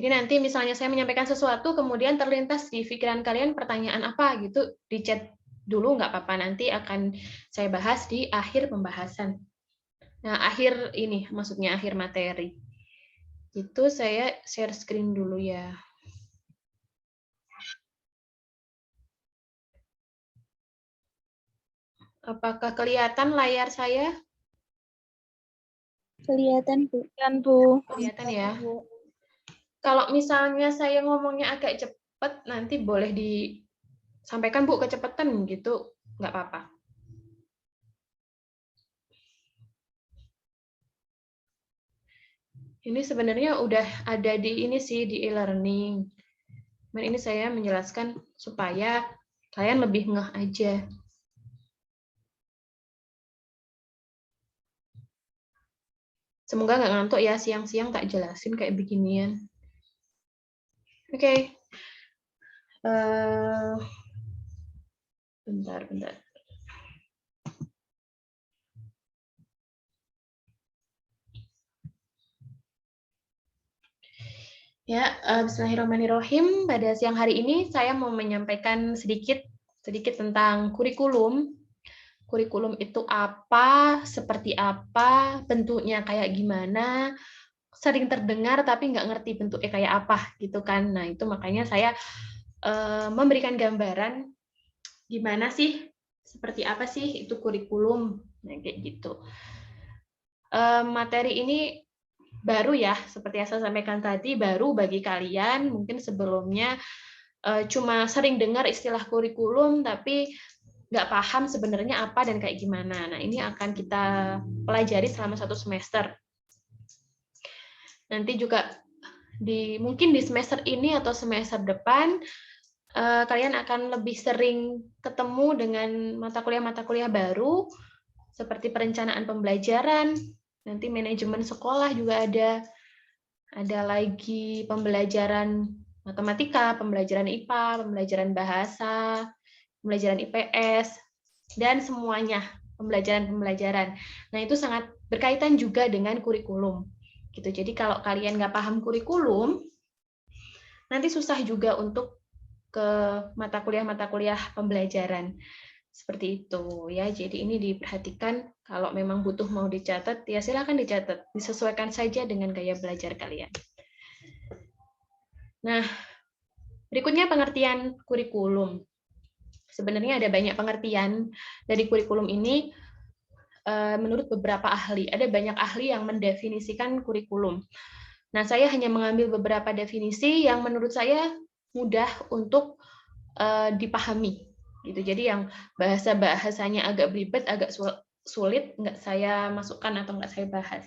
Jadi nanti misalnya saya menyampaikan sesuatu, kemudian terlintas di pikiran kalian pertanyaan apa gitu, di chat dulu nggak apa-apa, nanti akan saya bahas di akhir pembahasan. Nah, akhir ini maksudnya akhir materi. Itu saya share screen dulu ya. Apakah kelihatan layar saya? Kelihatan, Bu. Kelihatan ya. Kalau misalnya saya ngomongnya agak cepat, nanti boleh disampaikan Bu kecepatan gitu, nggak apa-apa. Ini sebenarnya udah ada di ini sih, di e-learning. Ini saya menjelaskan supaya kalian lebih ngeh aja. Semoga nggak ngantuk ya, siang-siang tak jelasin kayak beginian. Oke. Bentar. Ya, bismillahirrahmanirrahim. Pada siang hari ini saya mau menyampaikan sedikit tentang kurikulum. Kurikulum itu apa, seperti apa, bentuknya kayak gimana, sering terdengar tapi nggak ngerti bentuknya kayak apa gitu kan. Nah, itu makanya saya memberikan gambaran gimana sih, seperti apa sih itu kurikulum, nah, kayak gitu. Materi ini baru ya, seperti yang saya sampaikan tadi, baru bagi kalian, mungkin sebelumnya cuma sering dengar istilah kurikulum, tapi nggak paham sebenarnya apa dan kayak gimana. Nah, ini akan kita pelajari selama 1 semester. Nanti juga mungkin di semester ini atau semester depan, kalian akan lebih sering ketemu dengan mata kuliah baru, seperti perencanaan pembelajaran, nanti manajemen sekolah juga ada lagi pembelajaran matematika, pembelajaran IPA, pembelajaran bahasa, pembelajaran IPS, dan semuanya pembelajaran. Nah, itu sangat berkaitan juga dengan kurikulum. Gitu. Jadi kalau kalian nggak paham kurikulum, nanti susah juga untuk ke mata kuliah pembelajaran. Seperti itu ya. Jadi ini diperhatikan, kalau memang butuh mau dicatat, ya silakan dicatat. Disesuaikan saja dengan gaya belajar kalian. Nah, berikutnya pengertian kurikulum. Sebenarnya ada banyak pengertian dari kurikulum ini menurut beberapa ahli. Ada banyak ahli yang mendefinisikan kurikulum. Nah, saya hanya mengambil beberapa definisi yang menurut saya mudah untuk dipahami. Gitu. Jadi yang bahasanya agak belibet, agak sulit, nggak saya masukkan atau nggak saya bahas.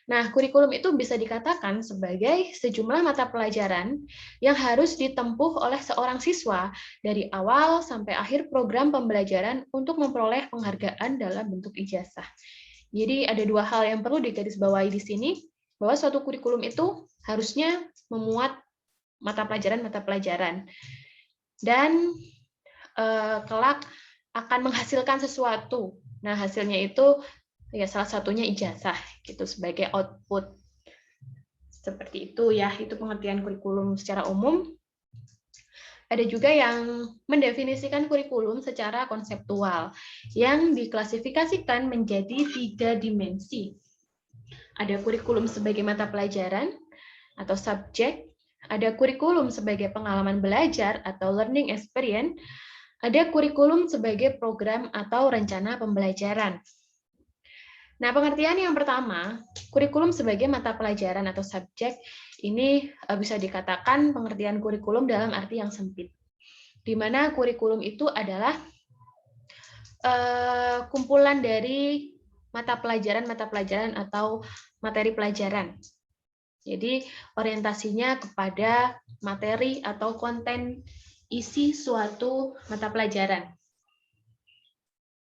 Nah, kurikulum itu bisa dikatakan sebagai sejumlah mata pelajaran yang harus ditempuh oleh seorang siswa dari awal sampai akhir program pembelajaran untuk memperoleh penghargaan dalam bentuk ijazah. Jadi ada 2 hal yang perlu digarisbawahi di sini, bahwa suatu kurikulum itu harusnya memuat mata pelajaran dan kelak akan menghasilkan sesuatu. Nah, hasilnya itu ya salah satunya ijazah gitu sebagai output. Seperti itu ya, itu pengertian kurikulum secara umum. Ada juga yang mendefinisikan kurikulum secara konseptual yang diklasifikasikan menjadi 3 dimensi. Ada kurikulum sebagai mata pelajaran atau subjek, ada kurikulum sebagai pengalaman belajar atau learning experience, ada kurikulum sebagai program atau rencana pembelajaran. Nah, pengertian yang pertama, kurikulum sebagai mata pelajaran atau subjek, ini bisa dikatakan pengertian kurikulum dalam arti yang sempit. Di mana kurikulum itu adalah kumpulan dari mata pelajaran atau materi pelajaran. Jadi, orientasinya kepada materi atau konten isi suatu mata pelajaran.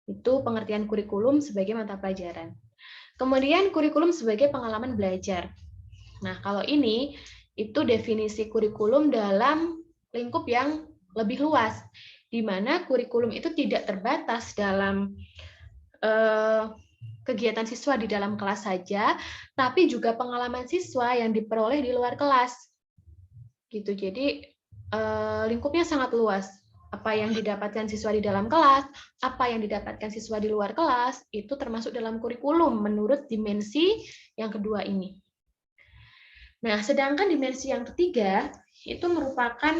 Itu pengertian kurikulum sebagai mata pelajaran. Kemudian kurikulum sebagai pengalaman belajar. Nah, kalau ini itu definisi kurikulum dalam lingkup yang lebih luas, di mana kurikulum itu tidak terbatas dalam kegiatan siswa di dalam kelas saja, tapi juga pengalaman siswa yang diperoleh di luar kelas. gitu. Jadi lingkupnya sangat luas. Apa yang didapatkan siswa di dalam kelas, apa yang didapatkan siswa di luar kelas, itu termasuk dalam kurikulum menurut dimensi yang kedua ini. Nah, sedangkan dimensi yang ketiga itu merupakan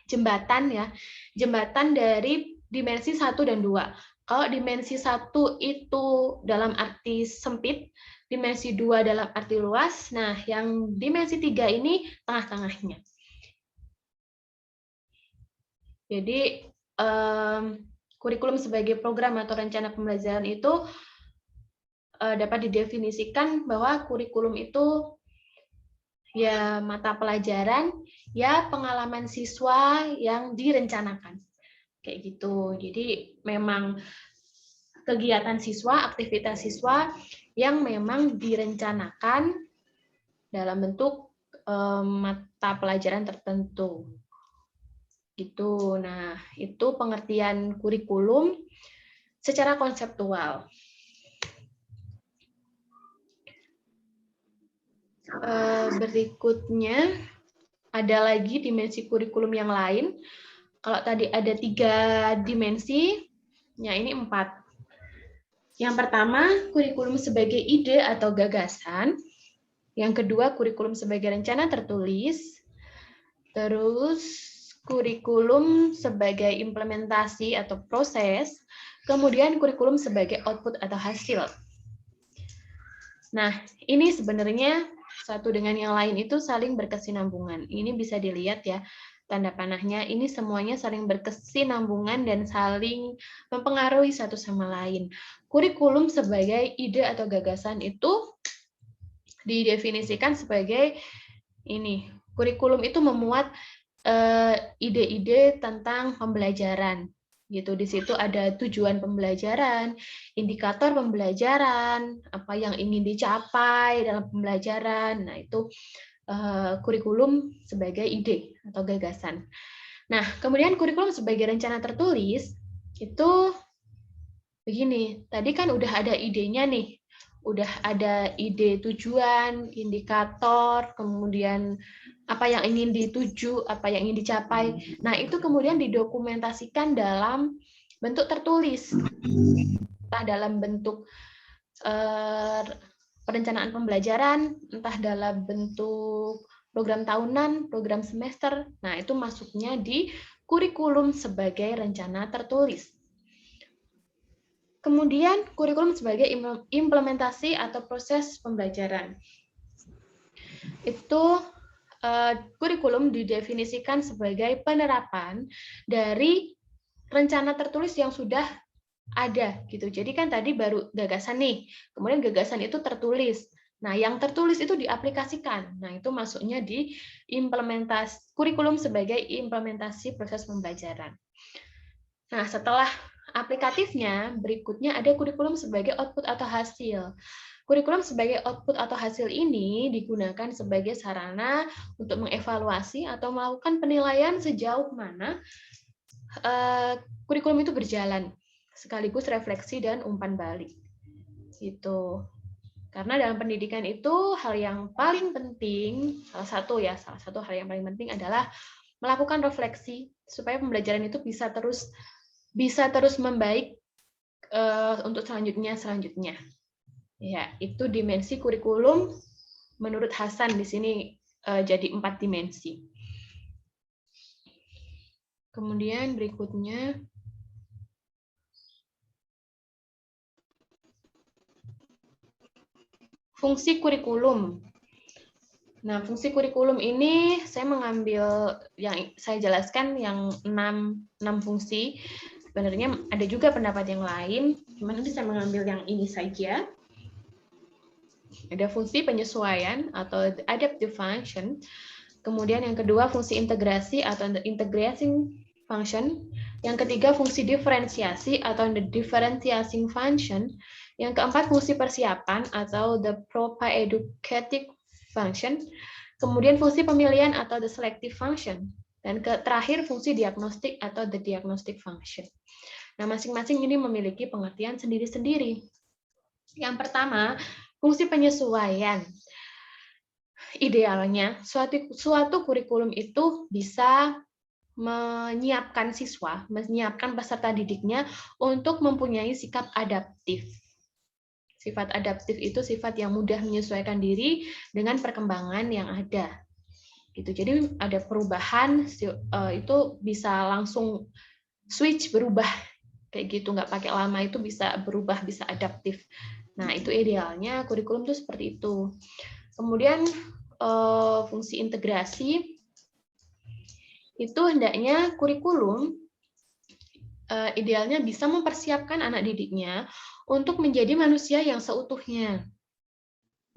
jembatan ya, jembatan dari dimensi 1 dan 2. Kalau dimensi 1 itu dalam arti sempit, dimensi 2 dalam arti luas, nah yang dimensi 3 ini tengah-tengahnya. Jadi kurikulum sebagai program atau rencana pembelajaran itu dapat didefinisikan bahwa kurikulum itu ya mata pelajaran, ya pengalaman siswa yang direncanakan. Kayak gitu. Jadi memang kegiatan siswa, aktivitas siswa yang memang direncanakan dalam bentuk mata pelajaran tertentu. Gitu. Nah, itu pengertian kurikulum secara konseptual. Berikutnya ada lagi dimensi kurikulum yang lain. Kalau tadi ada 3 dimensi, ya ini 4. Yang pertama, kurikulum sebagai ide atau gagasan. Yang kedua, kurikulum sebagai rencana tertulis. Terus, kurikulum sebagai implementasi atau proses. Kemudian, kurikulum sebagai output atau hasil. Nah, ini sebenarnya satu dengan yang lain itu saling berkesinambungan. Ini bisa dilihat ya, tanda panahnya. Ini semuanya saling berkesinambungan dan saling mempengaruhi satu sama lain. Kurikulum sebagai ide atau gagasan itu didefinisikan sebagai ini. Kurikulum itu memuat ide-ide tentang pembelajaran. Gitu. Di situ ada tujuan pembelajaran, indikator pembelajaran, apa yang ingin dicapai dalam pembelajaran. Nah, itu kurikulum sebagai ide atau gagasan. Nah, kemudian kurikulum sebagai rencana tertulis itu begini. Tadi kan udah ada idenya nih. Udah ada ide tujuan, indikator, kemudian apa yang ingin dituju, apa yang ingin dicapai. Nah, itu kemudian didokumentasikan dalam bentuk tertulis. Entah dalam bentuk perencanaan pembelajaran, entah dalam bentuk program tahunan, program semester. Nah, itu masuknya di kurikulum sebagai rencana tertulis. Kemudian, kurikulum sebagai implementasi atau proses pembelajaran. Itu kurikulum didefinisikan sebagai penerapan dari rencana tertulis yang sudah ada gitu. Jadi kan tadi baru gagasan nih, kemudian gagasan itu tertulis. Nah, yang tertulis itu diaplikasikan. Nah, itu masuknya di implementasi kurikulum sebagai implementasi proses pembelajaran. Nah, setelah aplikatifnya, berikutnya ada kurikulum sebagai output atau hasil. Kurikulum sebagai output atau hasil ini digunakan sebagai sarana untuk mengevaluasi atau melakukan penilaian sejauh mana kurikulum itu berjalan, sekaligus refleksi dan umpan balik. Gitu. Karena dalam pendidikan itu hal yang paling penting, salah satu hal yang paling penting adalah melakukan refleksi supaya pembelajaran itu bisa terus membaik untuk selanjutnya. Ya, itu dimensi kurikulum menurut Hasan di sini jadi 4 dimensi. Kemudian berikutnya fungsi kurikulum. Nah, fungsi kurikulum ini saya mengambil yang saya jelaskan yang 6 fungsi. Sebenarnya ada juga pendapat yang lain, cuman nanti saya mengambil yang ini saja. Ada fungsi penyesuaian atau adaptive function. Kemudian yang kedua fungsi integrasi atau integrating function. Yang ketiga fungsi diferensiasi atau the differentiating function. Yang keempat fungsi persiapan atau the propaeducative function. Kemudian fungsi pemilihan atau the selective function. Dan terakhir fungsi diagnostik atau the diagnostic function. Nah, masing-masing ini memiliki pengertian sendiri-sendiri. Yang pertama, fungsi penyesuaian. idealnya suatu kurikulum itu bisa menyiapkan siswa, menyiapkan peserta didiknya untuk mempunyai sikap adaptif. Sifat adaptif itu sifat yang mudah menyesuaikan diri dengan perkembangan yang ada. Gitu. Jadi ada perubahan itu bisa langsung switch berubah kayak gitu, nggak pakai lama, itu bisa berubah, bisa adaptif. Nah, itu idealnya kurikulum itu seperti itu. Kemudian fungsi integrasi itu hendaknya kurikulum idealnya bisa mempersiapkan anak didiknya untuk menjadi manusia yang seutuhnya.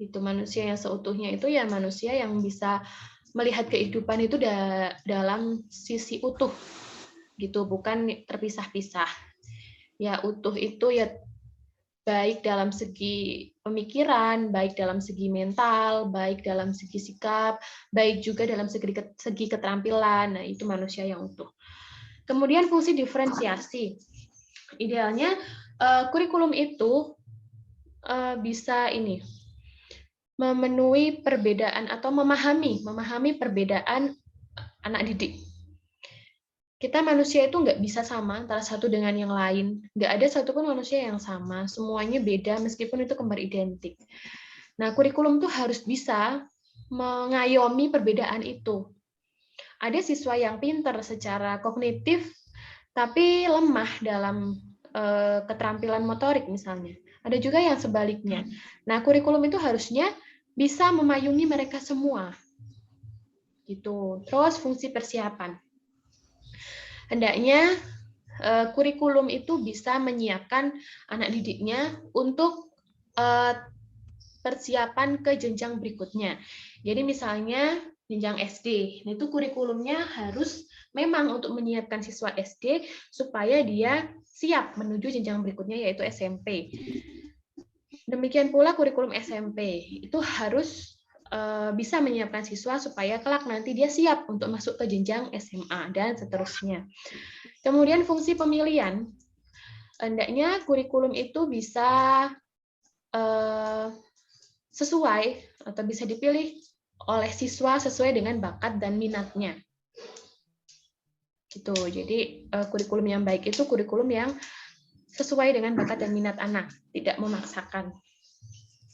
Itu manusia yang seutuhnya itu ya manusia yang bisa melihat kehidupan itu dalam sisi utuh gitu, bukan terpisah-pisah. Ya utuh itu ya baik dalam segi pemikiran, baik dalam segi mental, baik dalam segi sikap, baik juga dalam segi keterampilan. Nah, itu manusia yang utuh. Kemudian fungsi diferensiasi. Idealnya kurikulum itu bisa ini memenuhi perbedaan atau memahami perbedaan anak didik. Kita manusia itu nggak bisa sama antara satu dengan yang lain. Nggak ada satupun manusia yang sama. Semuanya beda meskipun itu kembar identik. Nah, kurikulum tuh harus bisa mengayomi perbedaan itu. Ada siswa yang pintar secara kognitif, tapi lemah dalam keterampilan motorik misalnya. Ada juga yang sebaliknya. Nah, kurikulum itu harusnya bisa memayungi mereka semua. Gitu. Terus fungsi persiapan. Hendaknya kurikulum itu bisa menyiapkan anak didiknya untuk persiapan ke jenjang berikutnya. Jadi misalnya jenjang SD, itu kurikulumnya harus memang untuk menyiapkan siswa SD supaya dia siap menuju jenjang berikutnya yaitu SMP. Demikian pula kurikulum SMP itu harus bisa menyiapkan siswa supaya kelak nanti dia siap untuk masuk ke jenjang SMA dan seterusnya. Kemudian fungsi pemilihan, hendaknya kurikulum itu bisa sesuai atau bisa dipilih oleh siswa sesuai dengan bakat dan minatnya. Gitu. Jadi kurikulum yang baik itu kurikulum yang sesuai dengan bakat dan minat anak, tidak memaksakan.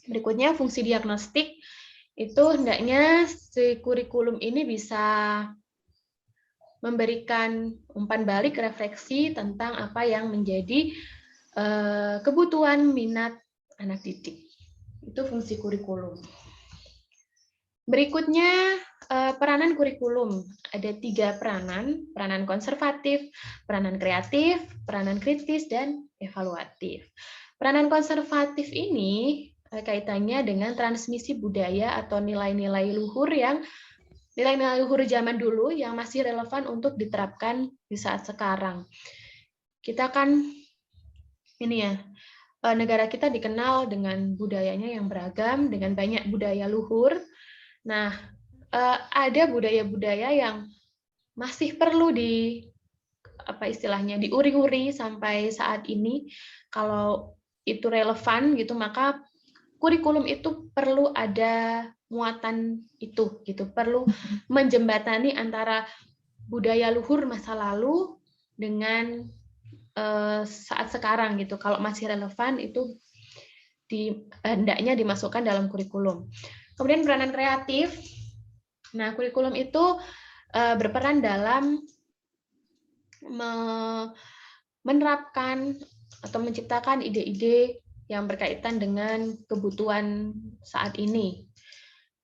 Berikutnya fungsi diagnostik, itu hendaknya si kurikulum ini bisa memberikan umpan balik refleksi tentang apa yang menjadi kebutuhan minat anak didik. Itu fungsi kurikulum. Berikutnya peranan kurikulum. Ada 3 peranan, peranan konservatif, peranan kreatif, peranan kritis, dan evaluatif. Peranan konservatif ini kaitannya dengan transmisi budaya atau nilai-nilai luhur nilai-nilai luhur zaman dulu yang masih relevan untuk diterapkan di saat sekarang. Kita kan ini ya, negara kita dikenal dengan budayanya yang beragam, dengan banyak budaya luhur. Nah, ada budaya-budaya yang masih perlu diuri-uri sampai saat ini. Kalau itu relevan gitu, maka kurikulum itu perlu ada muatan itu gitu, perlu menjembatani antara budaya luhur masa lalu dengan saat sekarang gitu. Kalau masih relevan itu hendaknya dimasukkan dalam kurikulum. Kemudian peranan kreatif. Nah, kurikulum itu berperan dalam menerapkan atau menciptakan ide-ide yang berkaitan dengan kebutuhan saat ini.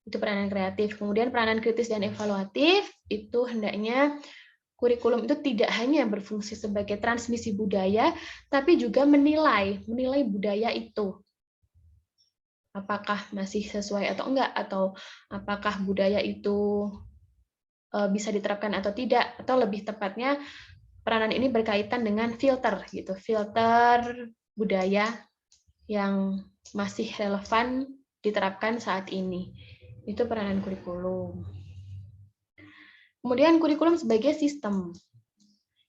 Itu peranan kreatif. Kemudian peranan kritis dan evaluatif, itu hendaknya kurikulum itu tidak hanya berfungsi sebagai transmisi budaya, tapi juga menilai budaya itu. Apakah masih sesuai atau enggak, atau apakah budaya itu bisa diterapkan atau tidak, atau lebih tepatnya peranan ini berkaitan dengan filter gitu, filter budaya yang masih relevan diterapkan saat ini. Itu peranan kurikulum. Kemudian kurikulum sebagai sistem.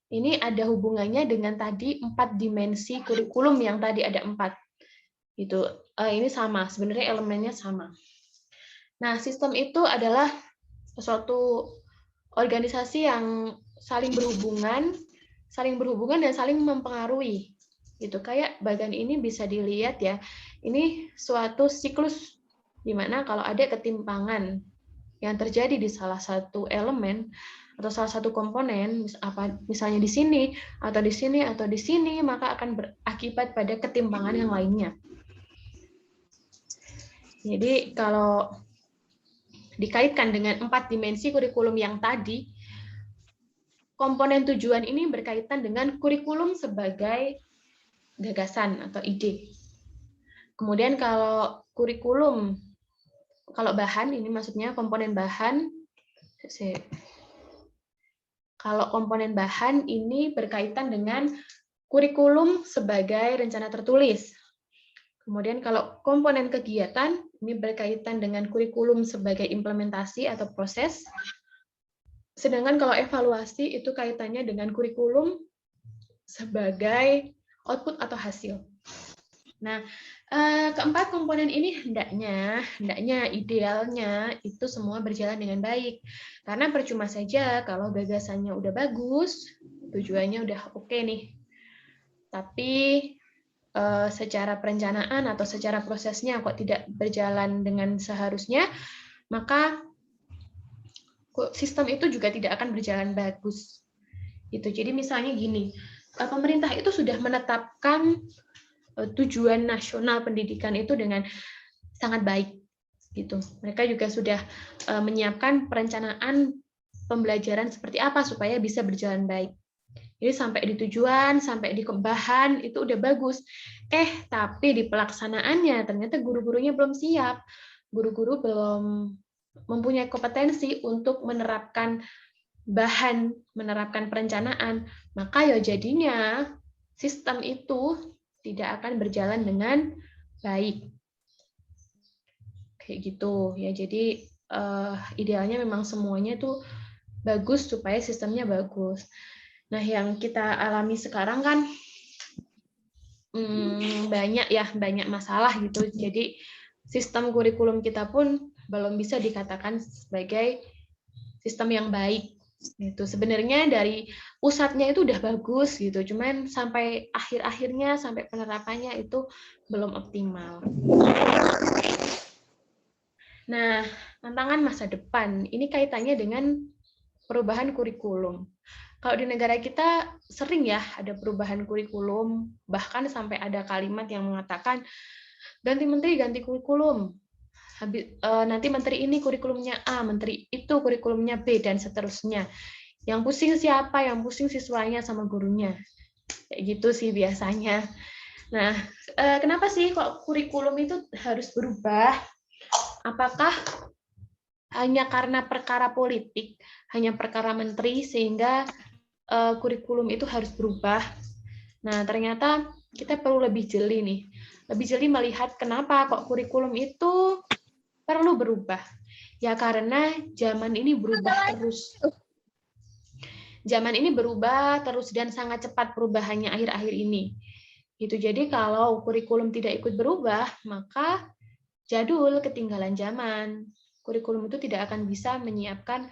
Ini ada hubungannya dengan tadi 4 dimensi kurikulum yang tadi ada 4. Gitu. Ini sama, sebenarnya elemennya sama. Nah, sistem itu adalah suatu organisasi yang saling berhubungan dan saling mempengaruhi. Gitu. Kayak bagan ini bisa dilihat ya. Ini suatu siklus di mana kalau ada ketimpangan yang terjadi di salah satu elemen atau salah satu komponen, misalnya di sini atau di sini atau di sini, maka akan berakibat pada ketimpangan yang lainnya. Jadi kalau dikaitkan dengan 4 dimensi kurikulum yang tadi, komponen tujuan ini berkaitan dengan kurikulum sebagai gagasan atau ide. Kemudian kalau kurikulum, kalau bahan, ini maksudnya komponen bahan, kalau komponen bahan ini berkaitan dengan kurikulum sebagai rencana tertulis. Kemudian kalau komponen kegiatan, ini berkaitan dengan kurikulum sebagai implementasi atau proses. Sedangkan kalau evaluasi itu kaitannya dengan kurikulum sebagai output atau hasil. Nah, keempat komponen ini hendaknya idealnya itu semua berjalan dengan baik. Karena percuma saja kalau gagasannya udah bagus, tujuannya udah oke nih. Tapi secara perencanaan atau secara prosesnya kok tidak berjalan dengan seharusnya, maka sistem itu juga tidak akan berjalan bagus. Gitu. Jadi misalnya gini, pemerintah itu sudah menetapkan tujuan nasional pendidikan itu dengan sangat baik. Gitu. Mereka juga sudah menyiapkan perencanaan pembelajaran seperti apa supaya bisa berjalan baik. Jadi sampai di tujuan, sampai di bahan itu udah bagus. Tapi di pelaksanaannya ternyata guru-gurunya belum siap. Guru-guru belum mempunyai kompetensi untuk menerapkan bahan, menerapkan perencanaan. Maka ya jadinya sistem itu tidak akan berjalan dengan baik. Kayak gitu ya. Jadi idealnya memang semuanya tuh bagus supaya sistemnya bagus. Nah, yang kita alami sekarang kan banyak masalah gitu. Jadi sistem kurikulum kita pun belum bisa dikatakan sebagai sistem yang baik. Itu sebenarnya dari pusatnya itu udah bagus gitu, cuman sampai akhir-akhirnya sampai penerapannya itu belum optimal. Nah, tantangan masa depan ini kaitannya dengan perubahan kurikulum. Kalau di negara kita sering ya ada perubahan kurikulum, bahkan sampai ada kalimat yang mengatakan ganti menteri, ganti kurikulum. Nanti menteri ini kurikulumnya A, menteri itu kurikulumnya B, dan seterusnya. Yang pusing siapa? Yang pusing siswanya sama gurunya. Kayak gitu sih biasanya. Nah, kenapa sih kok kurikulum itu harus berubah? Apakah hanya karena perkara politik, hanya perkara menteri, sehingga kurikulum itu harus berubah? Nah, ternyata kita perlu lebih jeli nih. Lebih jeli melihat kenapa kok kurikulum itu perlu berubah. Ya karena zaman ini berubah terus. Zaman ini berubah terus dan sangat cepat perubahannya akhir-akhir ini. Gitu. Jadi kalau kurikulum tidak ikut berubah, maka jadul, ketinggalan zaman. Kurikulum itu tidak akan bisa menyiapkan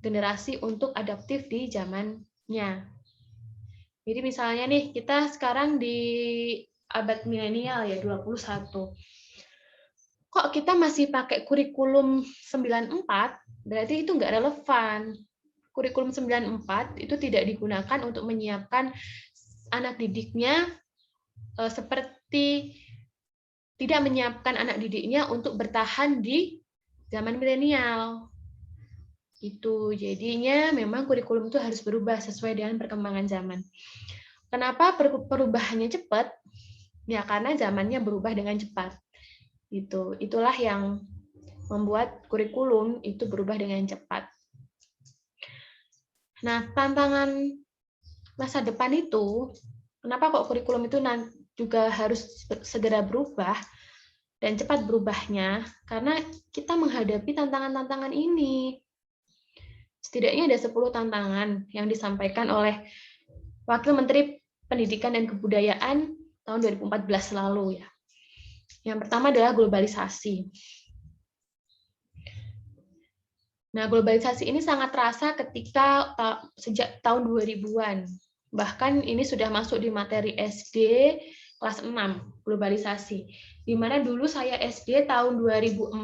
generasi untuk adaptif di zamannya. Jadi misalnya nih, kita sekarang di abad milenial ya, 21. Kok kita masih pakai kurikulum 94, berarti itu nggak relevan. Kurikulum 94 itu tidak digunakan untuk menyiapkan anak didiknya seperti tidak menyiapkan anak didiknya untuk bertahan di zaman milenial. Itu jadinya memang kurikulum itu harus berubah sesuai dengan perkembangan zaman. Kenapa perubahannya cepat? Ya karena zamannya berubah dengan cepat. Itulah yang membuat kurikulum itu berubah dengan cepat. Nah, tantangan masa depan itu, kenapa kok kurikulum itu juga harus segera berubah dan cepat berubahnya? Karena kita menghadapi tantangan-tantangan ini. Setidaknya ada 10 tantangan yang disampaikan oleh Wakil Menteri Pendidikan dan Kebudayaan tahun 2014 lalu ya. Yang pertama adalah globalisasi. Nah, globalisasi ini sangat terasa ketika sejak tahun 2000-an. Bahkan ini sudah masuk di materi SD kelas 6, globalisasi. Di mana dulu saya SD tahun 2004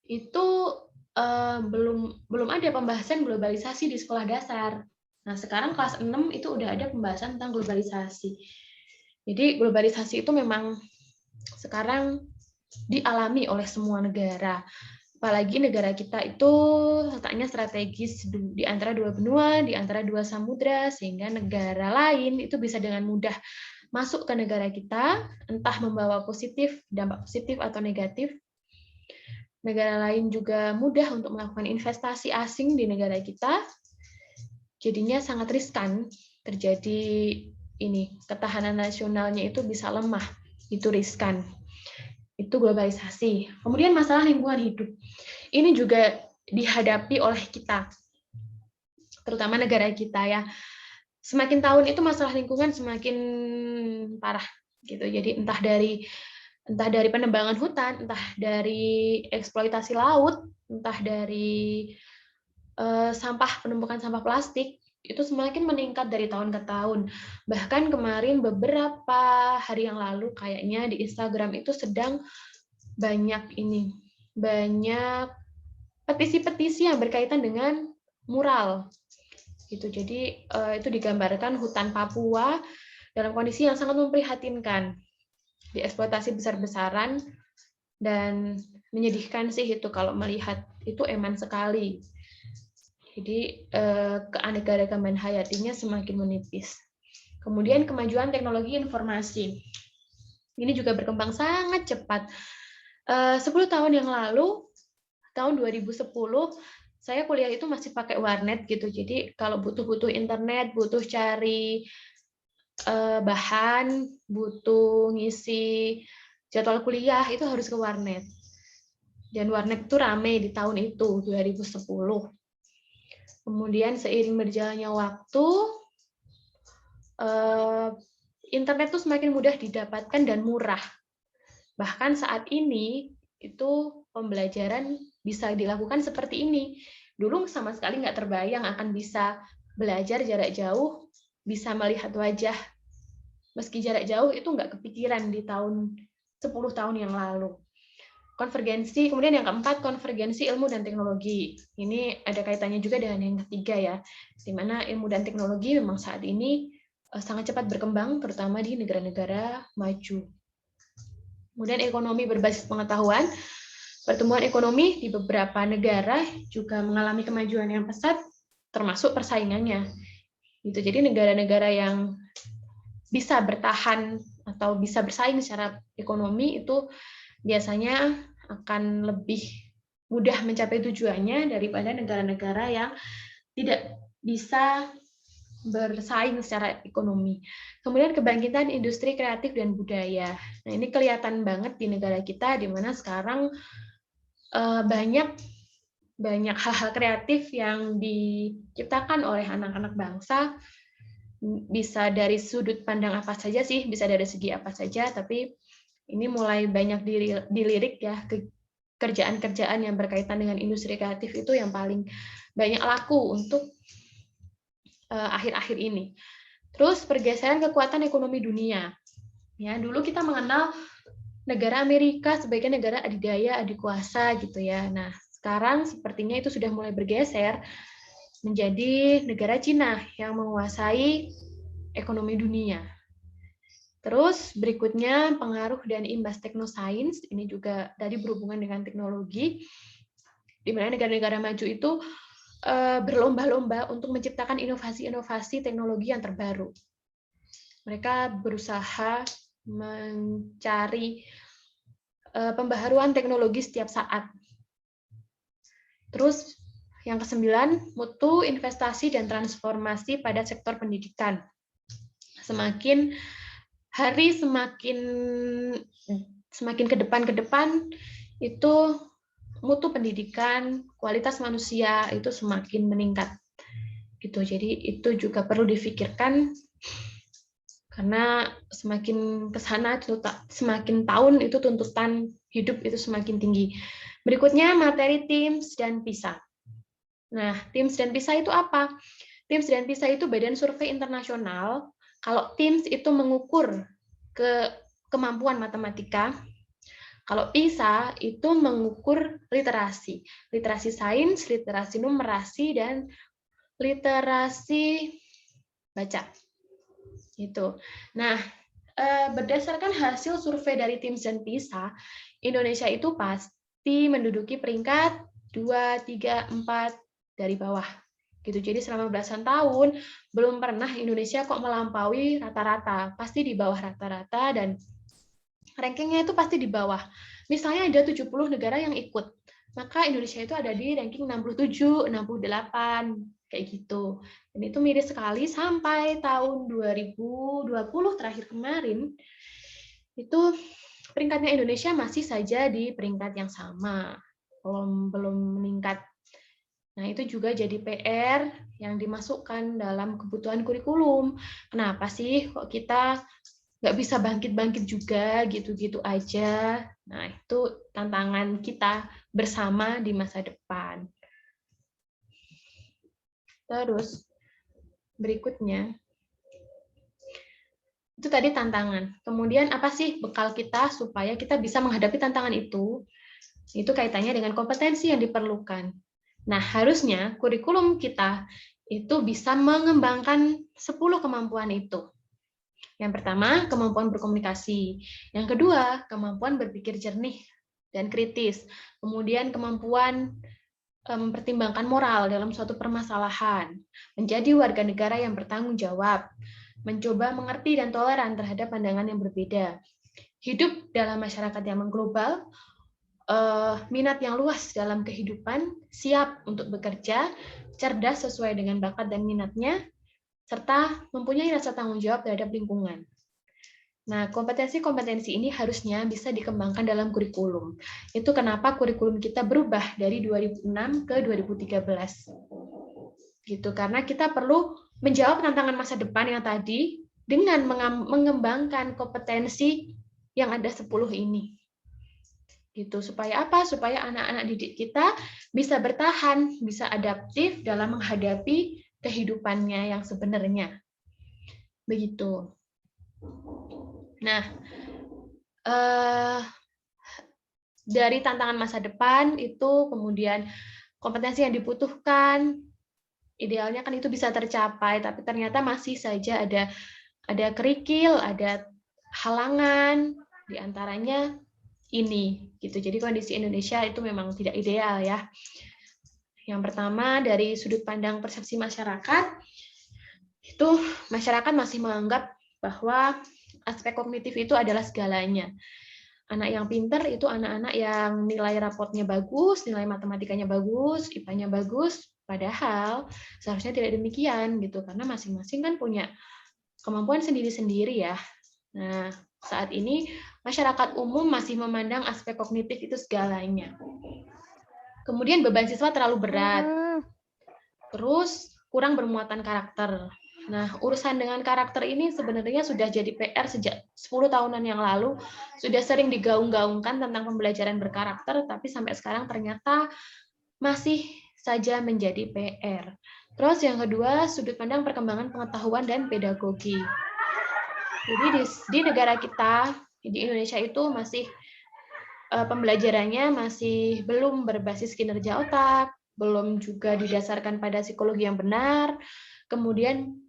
itu belum ada pembahasan globalisasi di sekolah dasar. Nah, sekarang kelas 6 itu udah ada pembahasan tentang globalisasi. Jadi globalisasi itu memang sekarang dialami oleh semua negara. Apalagi negara kita itu letaknya strategis di antara dua benua, di antara dua samudra, sehingga negara lain itu bisa dengan mudah masuk ke negara kita, entah membawa dampak positif atau negatif. Negara lain juga mudah untuk melakukan investasi asing di negara kita, jadinya sangat riskan terjadi ketahanan nasionalnya itu bisa lemah, itu riskan. Itu globalisasi. Kemudian masalah lingkungan hidup. Ini juga dihadapi oleh kita, terutama negara kita ya. Semakin tahun itu masalah lingkungan semakin parah gitu. Jadi entah dari penebangan hutan, entah dari eksploitasi laut, entah dari penumpukan sampah plastik, itu semakin meningkat dari tahun ke tahun. Bahkan kemarin beberapa hari yang lalu kayaknya di Instagram itu sedang banyak petisi-petisi yang berkaitan dengan mural gitu. Jadi itu digambarkan hutan Papua dalam kondisi yang sangat memprihatinkan, dieksploitasi besar-besaran, dan menyedihkan sih itu kalau melihat, itu eman sekali. Jadi keanekaragaman hayatinya semakin menipis. Kemudian kemajuan teknologi informasi. Ini juga berkembang sangat cepat. 10 tahun yang lalu, tahun 2010, saya kuliah itu masih pakai warnet gitu. Jadi kalau butuh internet, butuh cari bahan, butuh ngisi jadwal kuliah, itu harus ke warnet. Dan warnet itu ramai di tahun itu, 2010. Kemudian seiring berjalannya waktu, internet itu semakin mudah didapatkan dan murah. Bahkan saat ini itu pembelajaran bisa dilakukan seperti ini. Dulu sama sekali nggak terbayang akan bisa belajar jarak jauh, bisa melihat wajah meski jarak jauh, itu nggak kepikiran di 10 tahun yang lalu. Konvergensi, kemudian yang keempat, konvergensi ilmu dan teknologi. Ini ada kaitannya juga dengan yang ketiga ya, di mana ilmu dan teknologi memang saat ini sangat cepat berkembang, terutama di negara-negara maju. Kemudian ekonomi berbasis pengetahuan, pertumbuhan ekonomi di beberapa negara juga mengalami kemajuan yang pesat, termasuk persaingannya. Gitu. Jadi negara-negara yang bisa bertahan atau bisa bersaing secara ekonomi itu biasanya akan lebih mudah mencapai tujuannya daripada negara-negara yang tidak bisa bersaing secara ekonomi. Kemudian kebangkitan industri kreatif dan budaya. Nah, ini kelihatan banget di negara kita, di mana sekarang banyak hal-hal kreatif yang diciptakan oleh anak-anak bangsa. Bisa dari sudut pandang apa saja sih, bisa dari segi apa saja, tapi ini mulai banyak dilirik ya, kerjaan-kerjaan yang berkaitan dengan industri kreatif itu yang paling banyak laku untuk akhir-akhir ini. Terus pergeseran kekuatan ekonomi dunia. Ya, dulu kita mengenal negara Amerika sebagai negara adidaya, adikuasa gitu ya. Nah, sekarang sepertinya itu sudah mulai bergeser menjadi negara Cina yang menguasai ekonomi dunia. Terus berikutnya pengaruh dan imbas teknosains, ini juga tadi berhubungan dengan teknologi, di mana negara-negara maju itu berlomba-lomba untuk menciptakan inovasi-inovasi teknologi yang terbaru. Mereka berusaha mencari pembaharuan teknologi setiap saat. Terus yang ke-9, mutu, investasi, dan transformasi pada sektor pendidikan. Semakin hari semakin ke depan itu mutu pendidikan, kualitas manusia itu semakin meningkat. Gitu. Jadi itu juga perlu difikirkan Karena semakin ke sana semakin tahun itu tuntutan hidup itu semakin tinggi. Berikutnya materi TIMSS dan PISA. Nah, TIMSS dan PISA itu apa? TIMSS dan PISA itu badan survei internasional. Kalau TIMSS itu mengukur kemampuan matematika, kalau PISA itu mengukur literasi. Literasi sains, literasi numerasi, dan literasi baca. Gitu. Nah, berdasarkan hasil survei dari TIMSS dan PISA, Indonesia itu pasti menduduki peringkat 2, 3, 4 dari bawah. Gitu. Jadi selama belasan tahun belum pernah Indonesia kok melampaui rata-rata. Pasti di bawah rata-rata dan rankingnya itu pasti di bawah. Misalnya ada 70 negara yang ikut, maka Indonesia itu ada di ranking 67, 68, kayak gitu. Dan itu miris sekali sampai tahun 2020 terakhir kemarin, itu peringkatnya Indonesia masih saja di peringkat yang sama, belum meningkat. Nah, itu juga jadi PR yang dimasukkan dalam kebutuhan kurikulum. Kenapa sih kok kita nggak bisa bangkit-bangkit juga gitu-gitu aja. Nah, itu tantangan kita bersama di masa depan. Terus, berikutnya, itu tadi tantangan. Kemudian apa sih bekal kita supaya kita bisa menghadapi tantangan itu? Itu kaitannya dengan kompetensi yang diperlukan. Nah, harusnya kurikulum kita itu bisa mengembangkan 10 kemampuan itu. Yang pertama, kemampuan berkomunikasi. Yang kedua, kemampuan berpikir jernih dan kritis. Kemudian kemampuan mempertimbangkan moral dalam suatu permasalahan. Menjadi warga negara yang bertanggung jawab. Mencoba mengerti dan toleran terhadap pandangan yang berbeda. Hidup dalam masyarakat yang mengglobal, minat yang luas dalam kehidupan, siap untuk bekerja, cerdas sesuai dengan bakat dan minatnya, serta mempunyai rasa tanggung jawab terhadap lingkungan. Nah, kompetensi-kompetensi ini harusnya bisa dikembangkan dalam kurikulum. Itu kenapa kurikulum kita berubah dari 2006 ke 2013. Gitu, karena kita perlu menjawab tantangan masa depan yang tadi dengan mengembangkan kompetensi yang ada 10 ini. Gitu, supaya apa? Supaya anak-anak didik kita bisa bertahan, bisa adaptif dalam menghadapi kehidupannya yang sebenarnya. Begitu. Nah, dari tantangan masa depan itu kemudian kompetensi yang dibutuhkan, idealnya kan itu bisa tercapai, tapi ternyata masih saja ada kerikil, ada halangan, diantaranya ini gitu. Jadi kondisi Indonesia itu memang tidak ideal ya. Yang pertama dari sudut pandang persepsi masyarakat, itu masyarakat masih menganggap bahwa aspek kognitif itu adalah segalanya. Anak yang pintar itu anak-anak yang nilai rapotnya bagus, nilai matematikanya bagus, IPA-nya bagus, padahal seharusnya tidak demikian gitu, karena masing-masing kan punya kemampuan sendiri-sendiri ya. Nah, saat ini masyarakat umum masih memandang aspek kognitif itu segalanya. Kemudian beban siswa terlalu berat. Terus kurang bermuatan karakter. Nah, urusan dengan karakter ini sebenarnya sudah jadi PR sejak 10 tahunan yang lalu, sudah sering digaung-gaungkan tentang pembelajaran berkarakter, tapi sampai sekarang ternyata masih saja menjadi PR. Terus yang kedua, sudut pandang perkembangan pengetahuan dan pedagogi. Jadi di negara kita, di Indonesia itu masih pembelajarannya masih belum berbasis kinerja otak, belum juga didasarkan pada psikologi yang benar, kemudian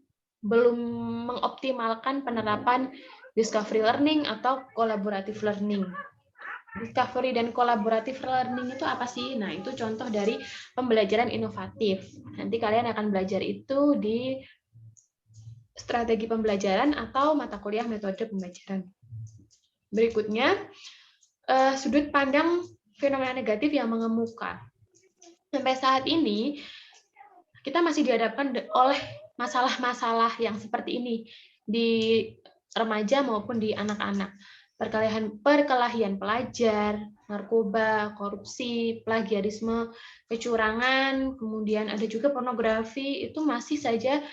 belum mengoptimalkan penerapan discovery learning atau collaborative learning. Discovery dan collaborative learning itu apa sih? Nah, itu contoh dari pembelajaran inovatif. Nanti kalian akan belajar itu di strategi pembelajaran atau mata kuliah metode pembelajaran. Berikutnya, sudut pandang fenomena negatif yang mengemuka. Sampai saat ini, kita masih dihadapkan oleh masalah-masalah yang seperti ini di remaja maupun di anak-anak. Perkelahian pelajar, narkoba, korupsi, plagiarisme, kecurangan, kemudian ada juga pornografi, itu masih saja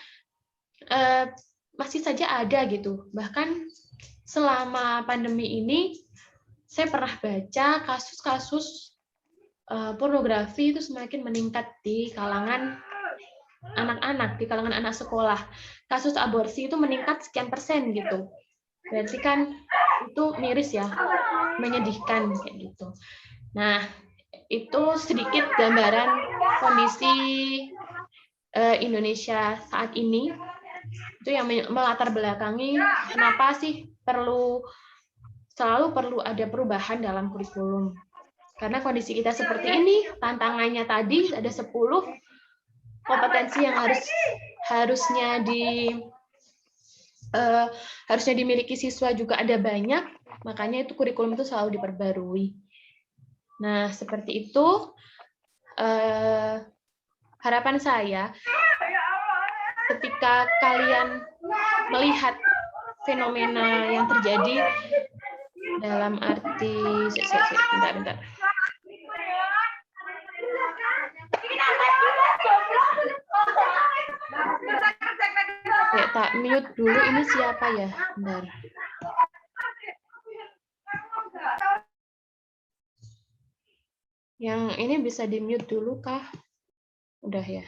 masih saja ada gitu. Bahkan selama pandemi ini saya pernah baca kasus-kasus pornografi itu semakin meningkat di kalangan anak-anak, di kalangan anak sekolah. Kasus aborsi itu meningkat sekian persen gitu. Berarti kan itu miris ya, menyedihkan kayak gitu. Nah, itu sedikit gambaran kondisi Indonesia saat ini. Itu yang melatar belakangi kenapa sih selalu perlu ada perubahan dalam kurikulum. Karena kondisi kita seperti ini, tantangannya tadi ada 10 kompetensi yang harusnya dimiliki siswa juga ada banyak, makanya itu kurikulum itu selalu diperbarui. Nah, seperti itu harapan saya ketika kalian melihat fenomena yang terjadi dalam arti bentar. Tak mute dulu, ini siapa ya? Bentar. Yang ini bisa di-mute dulu kah? Udah ya.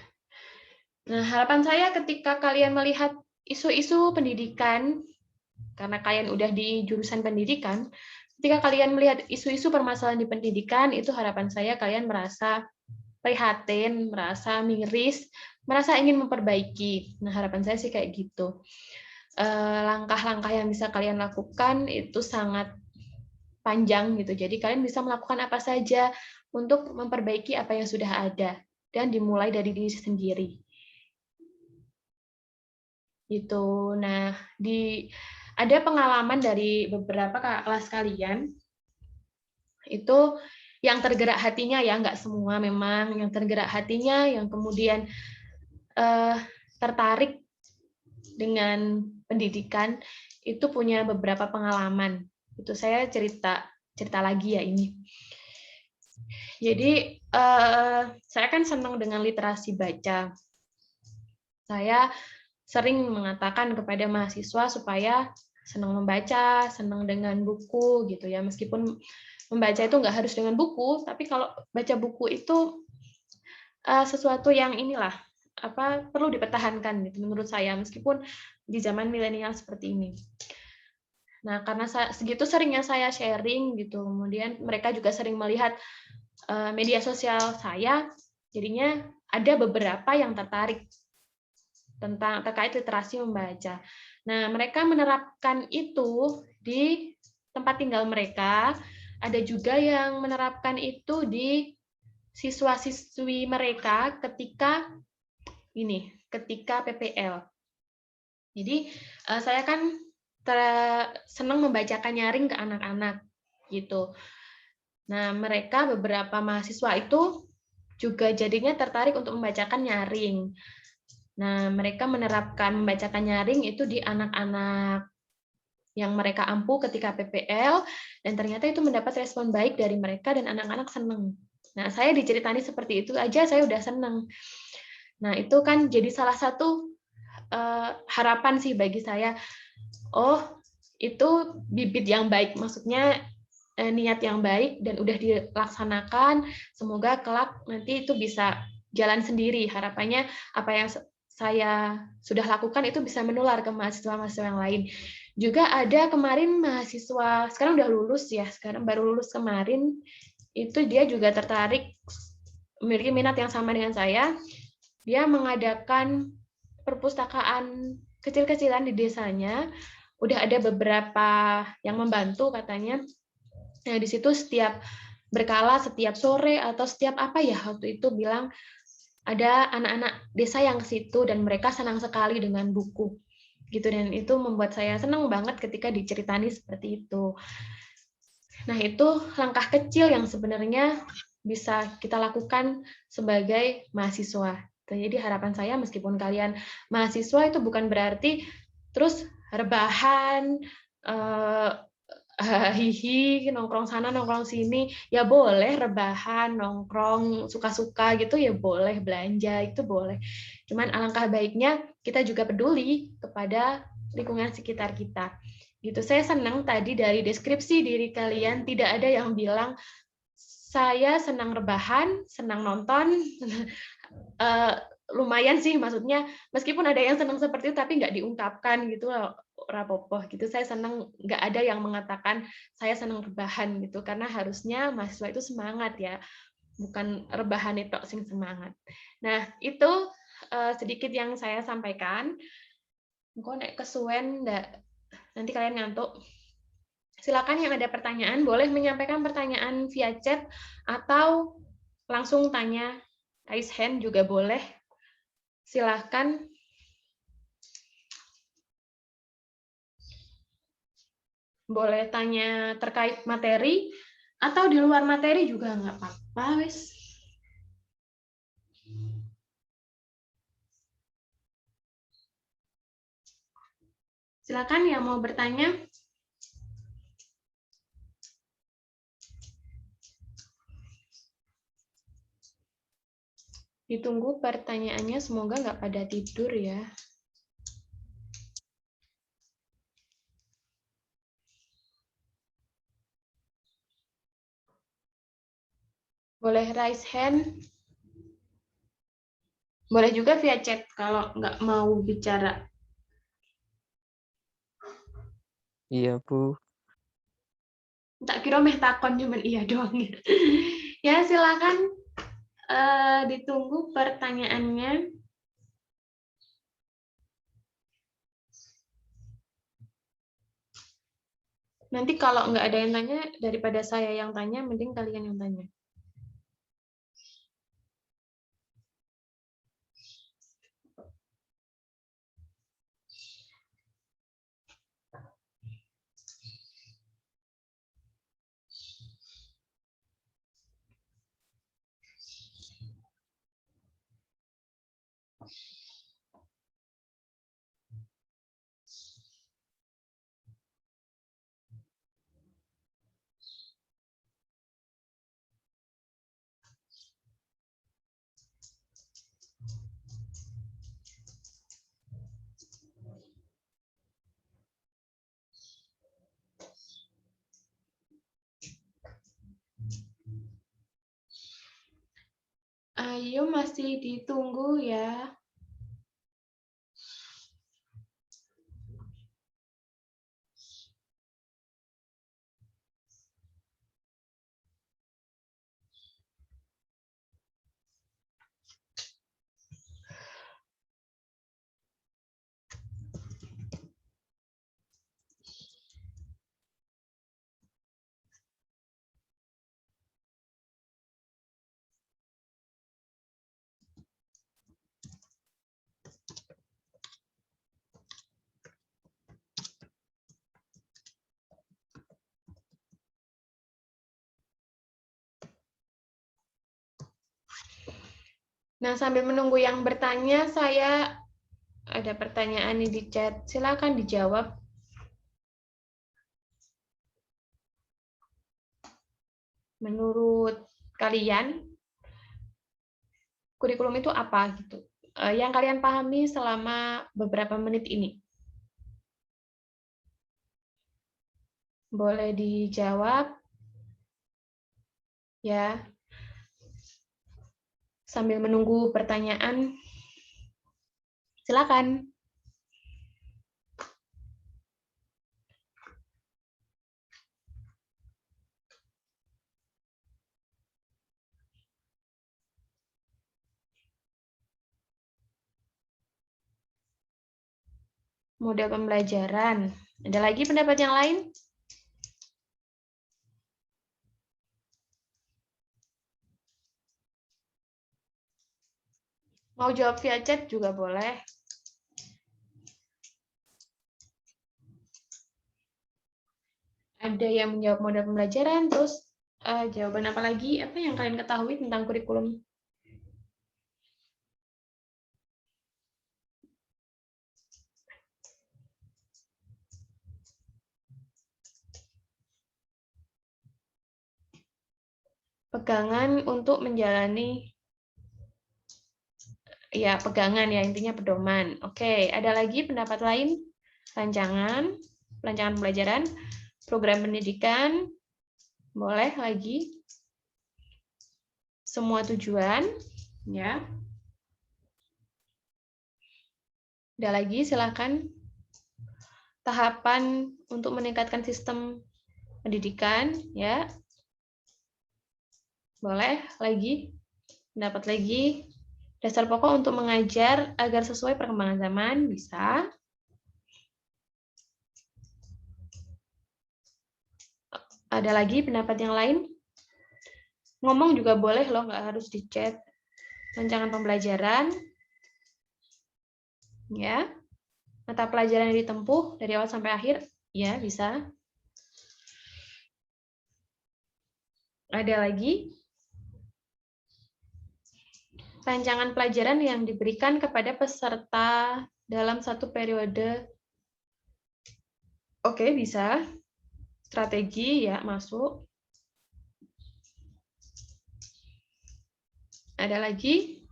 Nah, harapan saya ketika kalian melihat isu-isu pendidikan, karena kalian udah di jurusan pendidikan, ketika kalian melihat isu-isu permasalahan di pendidikan, itu harapan saya kalian merasa prihatin, merasa miris, merasa ingin memperbaiki. Nah, harapan saya sih kayak gitu. Langkah-langkah yang bisa kalian lakukan itu sangat panjang gitu. Jadi kalian bisa melakukan apa saja untuk memperbaiki apa yang sudah ada dan dimulai dari diri sendiri. Gitu. Nah, ada pengalaman dari beberapa kelas kalian itu yang tergerak hatinya ya, nggak semua memang, yang tergerak hatinya, yang kemudian tertarik dengan pendidikan itu punya beberapa pengalaman. Itu saya cerita lagi ya ini. Jadi saya kan senang dengan literasi baca. Saya sering mengatakan kepada mahasiswa supaya senang membaca, senang dengan buku gitu ya. Meskipun membaca itu nggak harus dengan buku, tapi kalau baca buku itu sesuatu yang perlu dipertahankan gitu menurut saya, meskipun di zaman milenial seperti ini. Nah, karena segitu seringnya saya sharing gitu, kemudian mereka juga sering melihat media sosial saya, jadinya ada beberapa yang tertarik terkait literasi membaca. Nah, mereka menerapkan itu di tempat tinggal mereka, ada juga yang menerapkan itu di siswa-siswi mereka ketika PPL. Jadi saya kan senang membacakan nyaring ke anak-anak gitu. Nah, mereka beberapa mahasiswa itu juga jadinya tertarik untuk membacakan nyaring. Nah, mereka menerapkan membacakan nyaring itu di anak-anak yang mereka ampu ketika PPL, dan ternyata itu mendapat respon baik dari mereka dan anak-anak senang. Nah, saya diceritani seperti itu aja saya udah senang. Nah, itu kan jadi salah satu harapan sih bagi saya. Oh, itu bibit yang baik, maksudnya niat yang baik dan udah dilaksanakan. Semoga kelak nanti itu bisa jalan sendiri. Harapannya apa yang saya sudah lakukan itu bisa menular ke mahasiswa-mahasiswa yang lain. Juga ada kemarin mahasiswa, sekarang udah lulus ya, sekarang baru lulus kemarin, itu dia juga tertarik, memiliki minat yang sama dengan saya. Dia mengadakan perpustakaan kecil-kecilan di desanya. Udah ada beberapa yang membantu katanya. Nah, di situ setiap sore atau setiap waktu itu bilang ada anak-anak desa yang ke situ dan mereka senang sekali dengan buku. Gitu, dan itu membuat saya senang banget ketika diceritani seperti itu. Nah, itu langkah kecil yang sebenarnya bisa kita lakukan sebagai mahasiswa. Jadi harapan saya meskipun kalian mahasiswa itu bukan berarti terus rebahan, hihi, nongkrong sana, nongkrong sini, ya boleh rebahan, nongkrong, suka-suka gitu ya boleh, belanja itu boleh. Cuman alangkah baiknya kita juga peduli kepada lingkungan sekitar kita. Gitu. Saya senang tadi dari deskripsi diri kalian tidak ada yang bilang saya senang rebahan, senang nonton. Lumayan sih, maksudnya meskipun ada yang senang seperti itu tapi nggak diungkapkan gitu, rapopo gitu. Saya senang nggak ada yang mengatakan saya senang rebahan gitu, karena harusnya mahasiswa itu semangat ya, bukan rebahan itu sing semangat. Nah itu sedikit yang saya sampaikan. Kok nek kesuwen nanti kalian ngantuk. Silakan yang ada pertanyaan boleh menyampaikan pertanyaan via chat atau langsung tanya, raise hand juga boleh. Silakan. Boleh tanya terkait materi atau di luar materi juga nggak apa-apa, wes. Silakan yang mau bertanya. Ditunggu pertanyaannya, semoga nggak pada tidur ya. Boleh raise hand. Boleh juga via chat kalau nggak mau bicara. Iya, Bu. Tak kira meh takon cuman iya doang. Ya, silakan ditunggu pertanyaannya. Nanti kalau nggak ada yang tanya, daripada saya yang tanya, mending kalian yang tanya. Ayo, masih ditunggu ya. Nah, sambil menunggu yang bertanya, saya ada pertanyaan di chat. Silakan dijawab. Menurut kalian, kurikulum itu apa gitu? Yang kalian pahami selama beberapa menit ini. Boleh dijawab. Ya. Sambil menunggu pertanyaan, silakan. Model pembelajaran. Ada lagi pendapat yang lain? Mau jawab via chat juga boleh. Ada yang menjawab model pembelajaran, terus jawaban apa lagi? Apa yang kalian ketahui tentang kurikulum? Pegangan untuk menjalani, ya pegangan ya, intinya pedoman. Oke, ada lagi pendapat lain? rancangan pembelajaran, program pendidikan, boleh lagi, semua tujuan, ya. Ada lagi, silakan. Tahapan untuk meningkatkan sistem pendidikan, ya. Boleh lagi, dapat lagi. Dasar pokok untuk mengajar agar sesuai perkembangan zaman, bisa. Ada lagi pendapat yang lain? Ngomong juga boleh loh, nggak harus di chat. Rancangan pembelajaran, ya. Mata pelajaran yang ditempuh dari awal sampai akhir, ya bisa. Ada lagi? Rancangan pelajaran yang diberikan kepada peserta dalam satu periode. Oke, bisa. Strategi, ya, masuk. Ada lagi?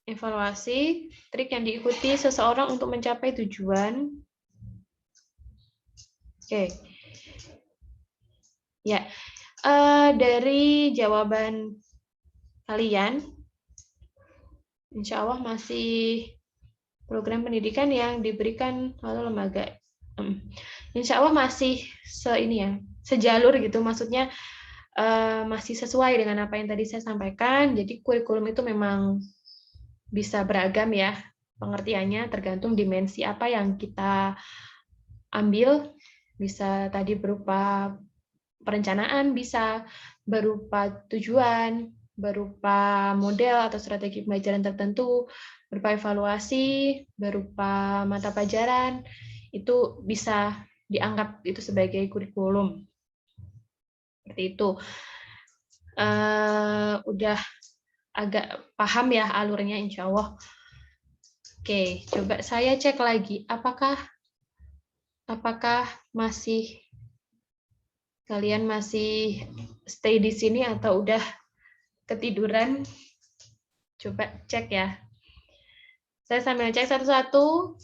Evaluasi, trik yang diikuti seseorang untuk mencapai tujuan. Oke. Ya, dari jawaban kalian, insya Allah masih program pendidikan yang diberikan oleh lembaga. Insya Allah masih sejalur gitu, maksudnya masih sesuai dengan apa yang tadi saya sampaikan. Jadi kurikulum itu memang bisa beragam ya pengertiannya, tergantung dimensi apa yang kita ambil. Bisa tadi berupa perencanaan, bisa berupa tujuan, berupa model atau strategi pembelajaran tertentu, berupa evaluasi, berupa mata pelajaran, itu bisa dianggap itu sebagai kurikulum. Seperti itu. Udah agak paham ya alurnya, insya Allah. Oke, coba saya cek lagi. Apakah kalian masih stay di sini atau udah ketiduran? Coba cek ya. Saya sambil cek satu-satu.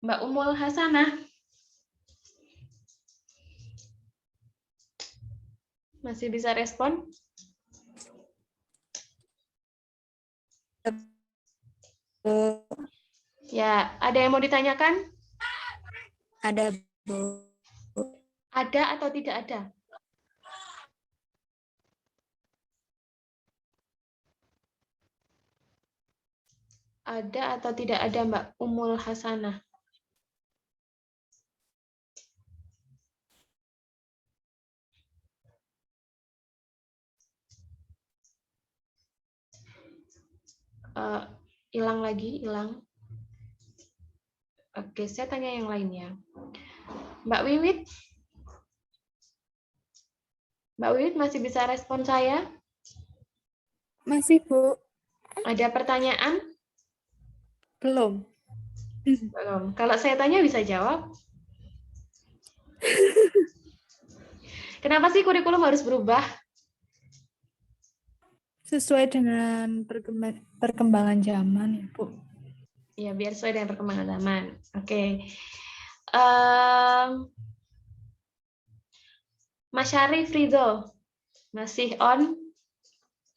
Mbak Umul Hasanah. Masih bisa respon? Ya, ada yang mau ditanyakan? Ada, Bu. Ada atau tidak ada? Ada atau tidak ada, Mbak Umul Hasanah? Hilang lagi, hilang. Oke, saya tanya yang lainnya. Mbak Wiwit? Mbak Wiwit masih bisa respon saya? Masih, Bu. Ada pertanyaan? Belum. Belum. Kalau saya tanya bisa jawab? Kenapa sih kurikulum harus berubah? Sesuai dengan perkembangan zaman, ya, Bu. Ya, biar sesuai dengan perkembangan zaman. Oke. Mas Syarif Ridho, masih on?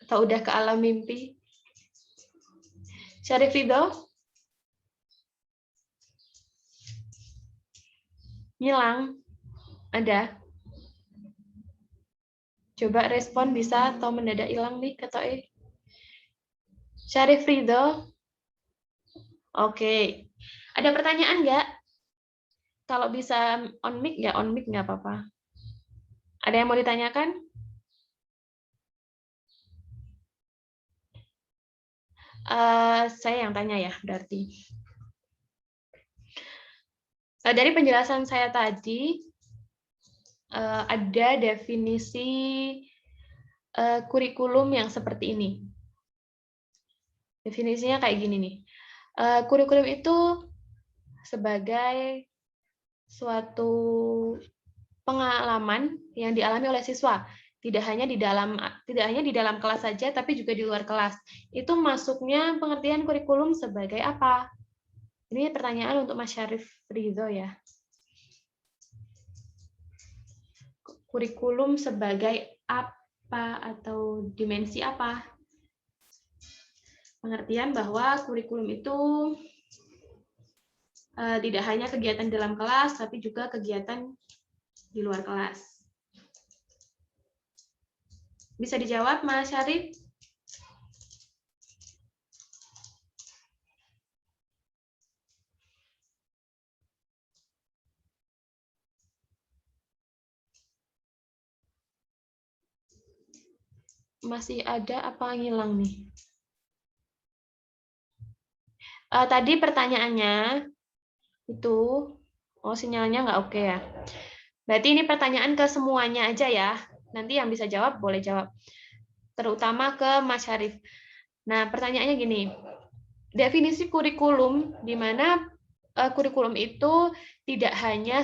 Atau udah ke alam mimpi? Syarif Ridho? Ngilang? Ada? Coba respon bisa atau mendadak hilang nih kata Syarif Ridho? Oke. Ada pertanyaan nggak? Kalau bisa on mic ya on mic nggak apa-apa. Ada yang mau ditanyakan? Saya yang tanya ya berarti. Dari penjelasan saya tadi ada definisi kurikulum yang seperti ini. Definisinya kayak gini nih. Kurikulum itu sebagai suatu pengalaman yang dialami oleh siswa Tidak hanya di dalam kelas saja, tapi juga di luar kelas. Itu masuknya pengertian kurikulum sebagai apa? Ini pertanyaan untuk Mas Syarif Ridho ya. Kurikulum sebagai apa atau dimensi apa? Pengertian bahwa kurikulum itu tidak hanya kegiatan dalam kelas, tapi juga kegiatan di luar kelas. Bisa dijawab, Mas Syarif? Masih ada apa ngilang nih? Tadi pertanyaannya itu, sinyalnya nggak oke ya. Berarti ini pertanyaan ke semuanya aja ya. Nanti yang bisa jawab boleh jawab. Terutama ke Mas Syarif. Nah, pertanyaannya gini. Definisi kurikulum di mana kurikulum itu tidak hanya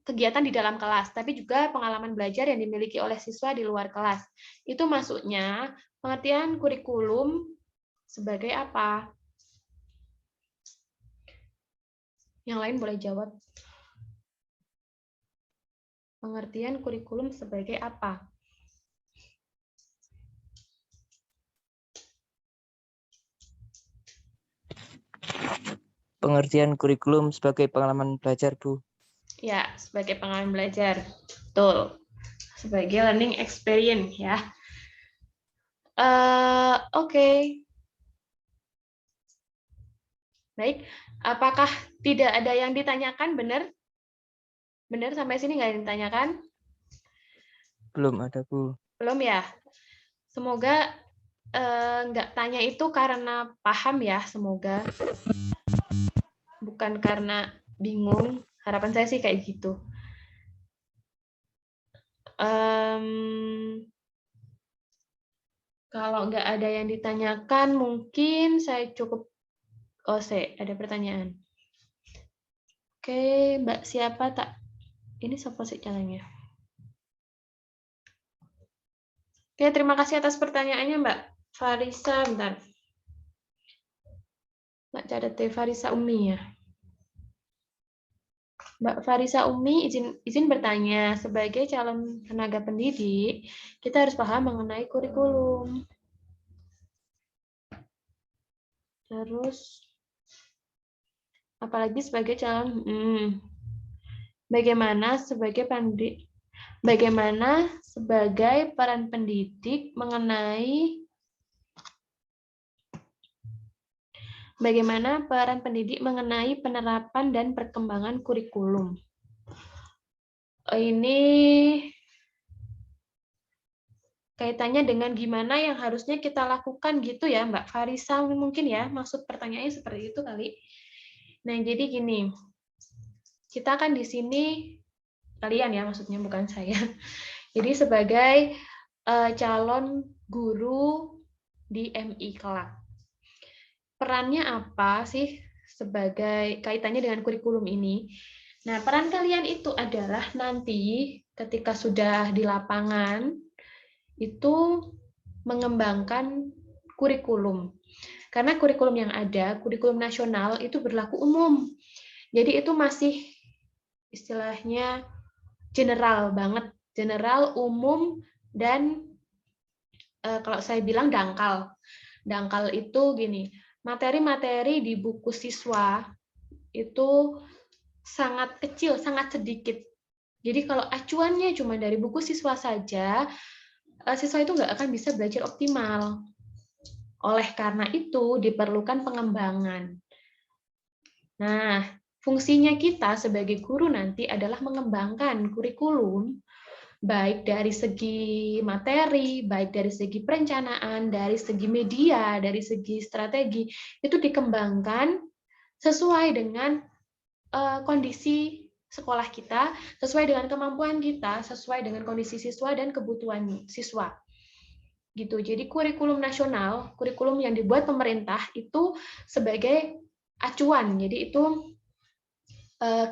kegiatan di dalam kelas, tapi juga pengalaman belajar yang dimiliki oleh siswa di luar kelas. Itu maksudnya pengertian kurikulum sebagai apa? Yang lain boleh jawab. Pengertian kurikulum sebagai apa? Pengertian kurikulum sebagai pengalaman belajar, Bu. Ya, sebagai pengalaman belajar. Betul. Sebagai learning experience ya. Oke. Baik, apakah tidak ada yang ditanyakan? Benar? Benar sampai sini nggak ada yang ditanyakan? Belum ada, Bu. Belum ya? Semoga nggak tanya itu karena paham ya, semoga. Bukan karena bingung. Harapan saya sih kayak gitu. Kalau nggak ada yang ditanyakan, mungkin saya cukup. Ada pertanyaan. Oke, Mbak siapa tak? Ini siapa sih caranya? Oke, terima kasih atas pertanyaannya, Mbak Farisa. Bentar. Mbak catat Farisa Umi ya. Mbak Farisa Umi izin bertanya, sebagai calon tenaga pendidik, kita harus paham mengenai kurikulum. Terus, apalagi sebagai calon, bagaimana sebagai peran pendidik mengenai penerapan dan perkembangan kurikulum. Ini kaitannya dengan gimana yang harusnya kita lakukan gitu ya, Mbak Farisa mungkin ya, maksud pertanyaannya seperti itu kali. Nah, jadi gini, kita kan di sini, kalian ya maksudnya, bukan saya. Jadi sebagai calon guru di MI kelak. Perannya apa sih sebagai kaitannya dengan kurikulum ini? Nah, peran kalian itu adalah nanti ketika sudah di lapangan, itu mengembangkan kurikulum. Karena kurikulum yang ada, kurikulum nasional itu berlaku umum. Jadi itu masih istilahnya general banget, general, umum, dan kalau saya bilang dangkal. Dangkal itu gini, materi-materi di buku siswa itu sangat kecil, sangat sedikit. Jadi kalau acuannya cuma dari buku siswa saja, siswa itu nggak akan bisa belajar optimal. Oleh karena itu, diperlukan pengembangan. Nah, fungsinya kita sebagai guru nanti adalah mengembangkan kurikulum, baik dari segi materi, baik dari segi perencanaan, dari segi media, dari segi strategi, itu dikembangkan sesuai dengan kondisi sekolah kita, sesuai dengan kemampuan kita, sesuai dengan kondisi siswa dan kebutuhan siswa. Gitu. Jadi kurikulum nasional, kurikulum yang dibuat pemerintah itu sebagai acuan. Jadi itu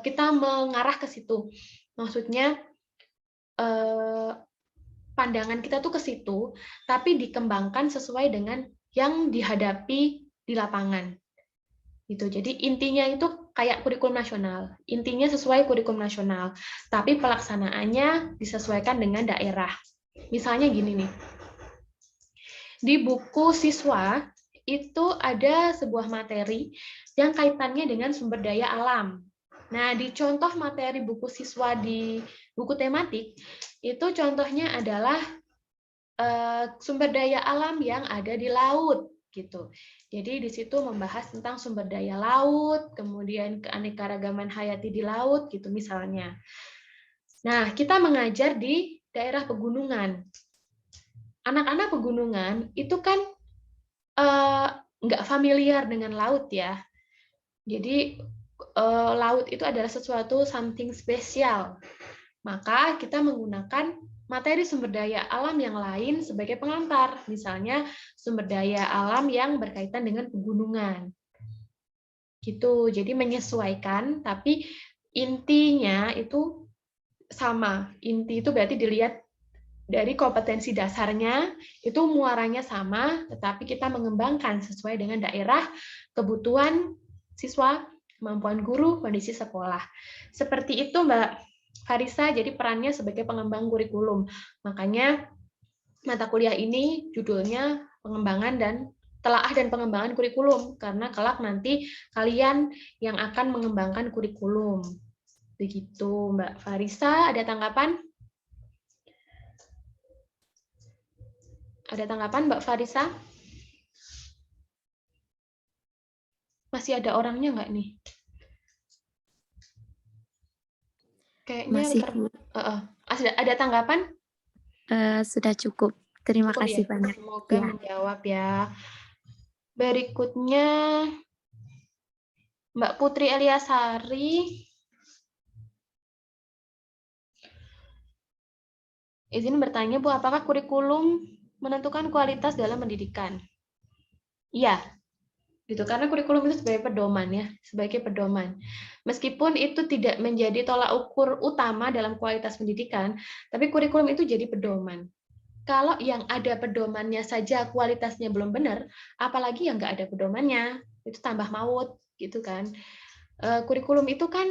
kita mengarah ke situ. Maksudnya pandangan kita tuh ke situ, tapi dikembangkan sesuai dengan yang dihadapi di lapangan. Gitu. Jadi intinya itu kayak kurikulum nasional. Intinya sesuai kurikulum nasional, tapi pelaksanaannya disesuaikan dengan daerah. Misalnya gini nih. Di buku siswa itu ada sebuah materi yang kaitannya dengan sumber daya alam. Nah, di contoh materi buku siswa di buku tematik, itu contohnya adalah sumber daya alam yang ada di laut gitu. Jadi di situ membahas tentang sumber daya laut, kemudian keanekaragaman hayati di laut gitu misalnya. Nah, kita mengajar di daerah pegunungan. Anak-anak pegunungan itu kan nggak familiar dengan laut ya. Jadi laut itu adalah sesuatu something spesial. Maka kita menggunakan materi sumber daya alam yang lain sebagai pengantar, misalnya sumber daya alam yang berkaitan dengan pegunungan. Gitu. Jadi menyesuaikan, tapi intinya itu sama. Inti itu berarti dilihat dari kompetensi dasarnya, itu muaranya sama, tetapi kita mengembangkan sesuai dengan daerah, kebutuhan siswa, kemampuan guru, kondisi sekolah. Seperti itu, Mbak Farisa, jadi perannya sebagai pengembang kurikulum. Makanya mata kuliah ini judulnya pengembangan dan telaah dan pengembangan kurikulum, karena kelak nanti kalian yang akan mengembangkan kurikulum. Begitu, Mbak Farisa, ada tanggapan? Ada tanggapan, Mbak Farisa? Masih ada orangnya nggak nih? Kayaknya Masih, Bu. ada tanggapan? Sudah cukup. Terima Cukup kasih ya? banyak. Semoga Ya. menjawab ya. Berikutnya Mbak Putri Eliasari. Izin bertanya, Bu, apakah kurikulum menentukan kualitas dalam pendidikan? Iya, gitu. Karena kurikulum itu sebagai pedoman ya, sebagai pedoman. Meskipun itu tidak menjadi tolak ukur utama dalam kualitas pendidikan, tapi kurikulum itu jadi pedoman. Kalau yang ada pedomannya saja kualitasnya belum benar, apalagi yang nggak ada pedomannya, itu tambah maut, gitu kan. Kurikulum itu kan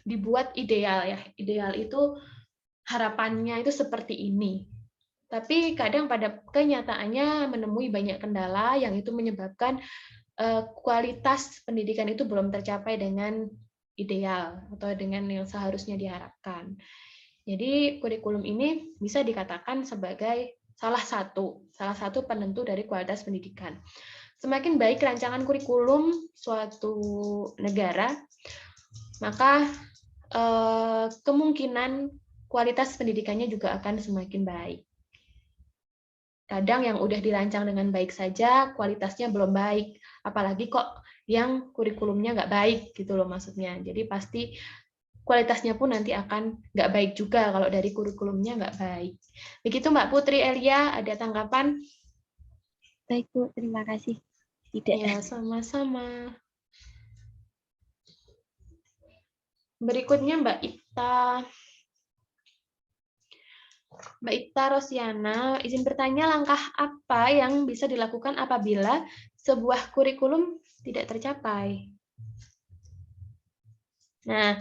dibuat ideal ya, ideal itu harapannya itu seperti ini. Tapi kadang pada kenyataannya menemui banyak kendala yang itu menyebabkan kualitas pendidikan itu belum tercapai dengan ideal atau dengan yang seharusnya diharapkan. Jadi kurikulum ini bisa dikatakan sebagai salah satu penentu dari kualitas pendidikan. Semakin baik rancangan kurikulum suatu negara, maka kemungkinan kualitas pendidikannya juga akan semakin baik. Kadang yang udah dirancang dengan baik saja, kualitasnya belum baik. Apalagi kok yang kurikulumnya nggak baik, gitu loh maksudnya. Jadi pasti kualitasnya pun nanti akan nggak baik juga kalau dari kurikulumnya nggak baik. Begitu Mbak Putri Elia, ada tanggapan? Baik, Bu. Terima kasih. Tidak. Ya, sama-sama. Berikutnya Mbak Ipta. Mbak Ipta Rosiana, izin bertanya langkah apa yang bisa dilakukan apabila sebuah kurikulum tidak tercapai? Nah,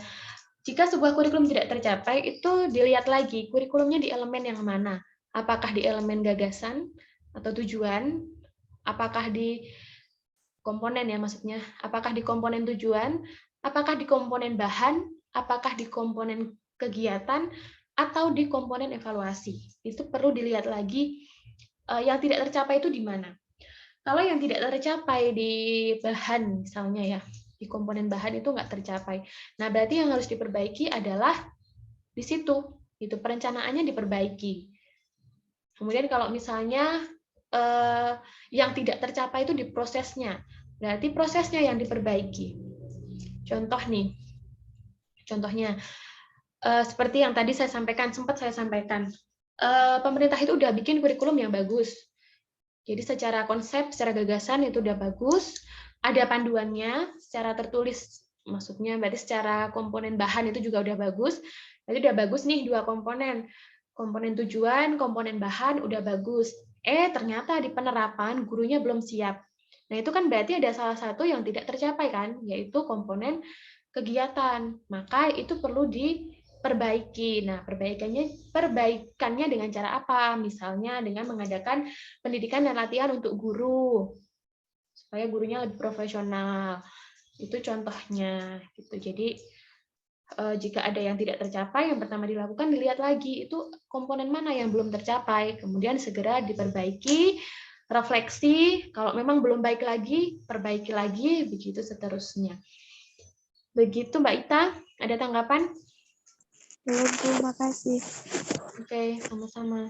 jika sebuah kurikulum tidak tercapai, itu dilihat lagi kurikulumnya di elemen yang mana. Apakah di elemen gagasan atau tujuan? Apakah di komponen ya maksudnya? Apakah di komponen tujuan? Apakah di komponen bahan? Apakah di komponen kegiatan? Atau di komponen evaluasi? Itu perlu dilihat lagi yang tidak tercapai itu di mana. Kalau yang tidak tercapai di bahan misalnya ya, di komponen bahan itu nggak tercapai. Nah, berarti yang harus diperbaiki adalah di situ, itu perencanaannya diperbaiki. Kemudian kalau misalnya yang tidak tercapai itu di prosesnya, berarti prosesnya yang diperbaiki. Contohnya, seperti yang tadi sempat saya sampaikan, pemerintah itu udah bikin kurikulum yang bagus. Jadi secara konsep, secara gagasan itu udah bagus, ada panduannya secara tertulis, maksudnya berarti secara komponen bahan itu juga udah bagus. Berarti udah bagus nih 2 komponen. Komponen tujuan, komponen bahan udah bagus. Ternyata di penerapan gurunya belum siap. Nah, itu kan berarti ada salah satu yang tidak tercapai kan, yaitu komponen kegiatan. Maka itu perlu diperbaiki. Nah, perbaikannya dengan cara apa? Misalnya dengan mengadakan pendidikan dan latihan untuk guru supaya gurunya lebih profesional. Itu contohnya gitu. Jadi jika ada yang tidak tercapai, yang pertama dilakukan dilihat lagi itu komponen mana yang belum tercapai, kemudian segera diperbaiki, refleksi, kalau memang belum baik lagi, perbaiki lagi, begitu seterusnya. Begitu Mbak Ita, ada tanggapan? Belum, terima kasih. Oke, sama-sama.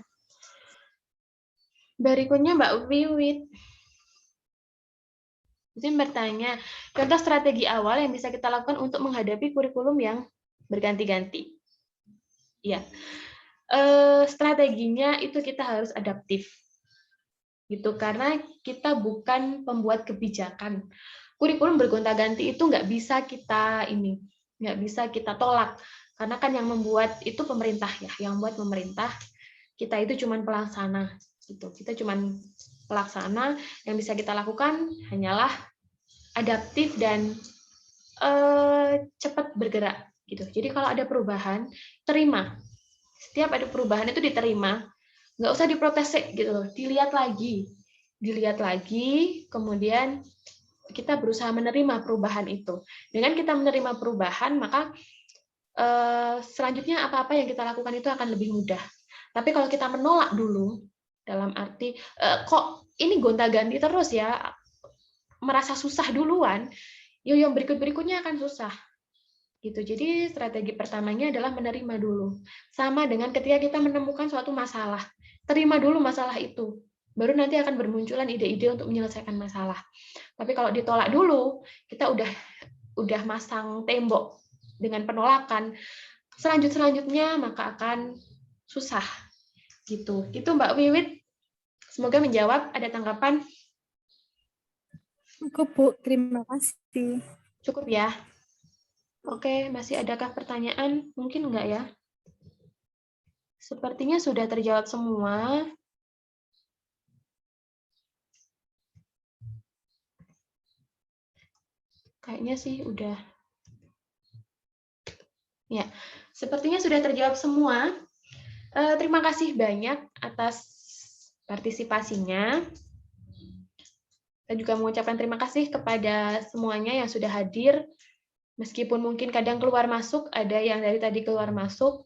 Berikutnya Mbak Wiwit. Izin bertanya, contoh strategi awal yang bisa kita lakukan untuk menghadapi kurikulum yang berganti-ganti. Ya, strateginya itu kita harus adaptif, gitu. Karena kita bukan pembuat kebijakan. Kurikulum bergonta-ganti itu nggak bisa kita tolak. Karena kan yang membuat itu pemerintah ya, yang membuat pemerintah. Kita itu cuma pelaksana, gitu. Kita cuma pelaksana. Yang bisa kita lakukan hanyalah adaptif dan cepat bergerak gitu. Jadi kalau ada perubahan, terima. Setiap ada perubahan itu diterima, nggak usah diprotes gitu loh. Dilihat lagi, kemudian kita berusaha menerima perubahan itu. Dengan kita menerima perubahan, maka selanjutnya apa-apa yang kita lakukan itu akan lebih mudah. Tapi kalau kita menolak dulu, dalam arti kok ini gonta-ganti terus ya, merasa susah duluan, yang berikut-berikutnya akan susah. Gitu. Jadi strategi pertamanya adalah menerima dulu. Sama dengan ketika kita menemukan suatu masalah. Terima dulu masalah itu. Baru nanti akan bermunculan ide-ide untuk menyelesaikan masalah. Tapi kalau ditolak dulu, kita udah masang tembok dengan penolakan. Selanjutnya maka akan susah. Gitu. Itu Mbak Wiwit. Semoga menjawab. Ada tanggapan? Cukup, Bu. Terima kasih. Cukup ya. Oke, masih adakah pertanyaan? Mungkin enggak ya? Sepertinya sudah terjawab semua. Kayaknya sih udah. Ya, sepertinya sudah terjawab semua. Terima kasih banyak atas partisipasinya. Saya juga mengucapkan terima kasih kepada semuanya yang sudah hadir. Meskipun mungkin kadang keluar masuk, ada yang dari tadi keluar masuk,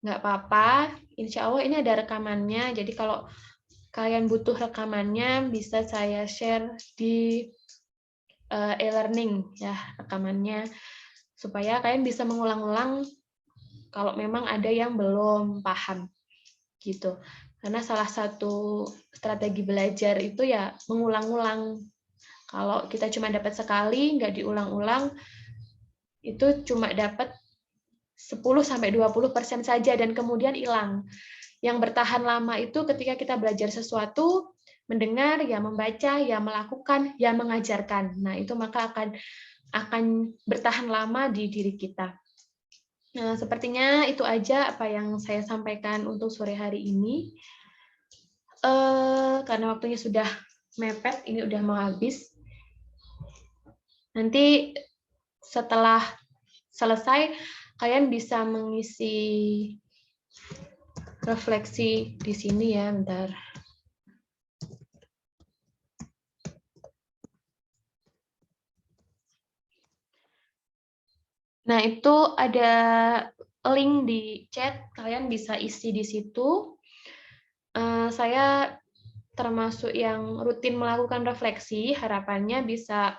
nggak apa-apa. Insya Allah ini ada rekamannya, jadi kalau kalian butuh rekamannya, bisa saya share di e-learning, ya rekamannya, supaya kalian bisa mengulang-ulang kalau memang ada yang belum paham. Gitu. Karena salah satu strategi belajar itu ya mengulang-ulang. Kalau kita cuma dapat sekali, nggak diulang-ulang, itu cuma dapat 10-20% saja dan kemudian hilang. Yang bertahan lama itu ketika kita belajar sesuatu, mendengar, ya membaca, ya melakukan, ya mengajarkan. Nah, itu maka akan bertahan lama di diri kita. Nah, sepertinya itu aja apa yang saya sampaikan untuk sore hari ini. Karena waktunya sudah mepet, ini udah mau habis. Nanti setelah selesai, kalian bisa mengisi refleksi di sini ya, bentar. Nah, itu ada link di chat, kalian bisa isi di situ. Saya termasuk yang rutin melakukan refleksi, harapannya bisa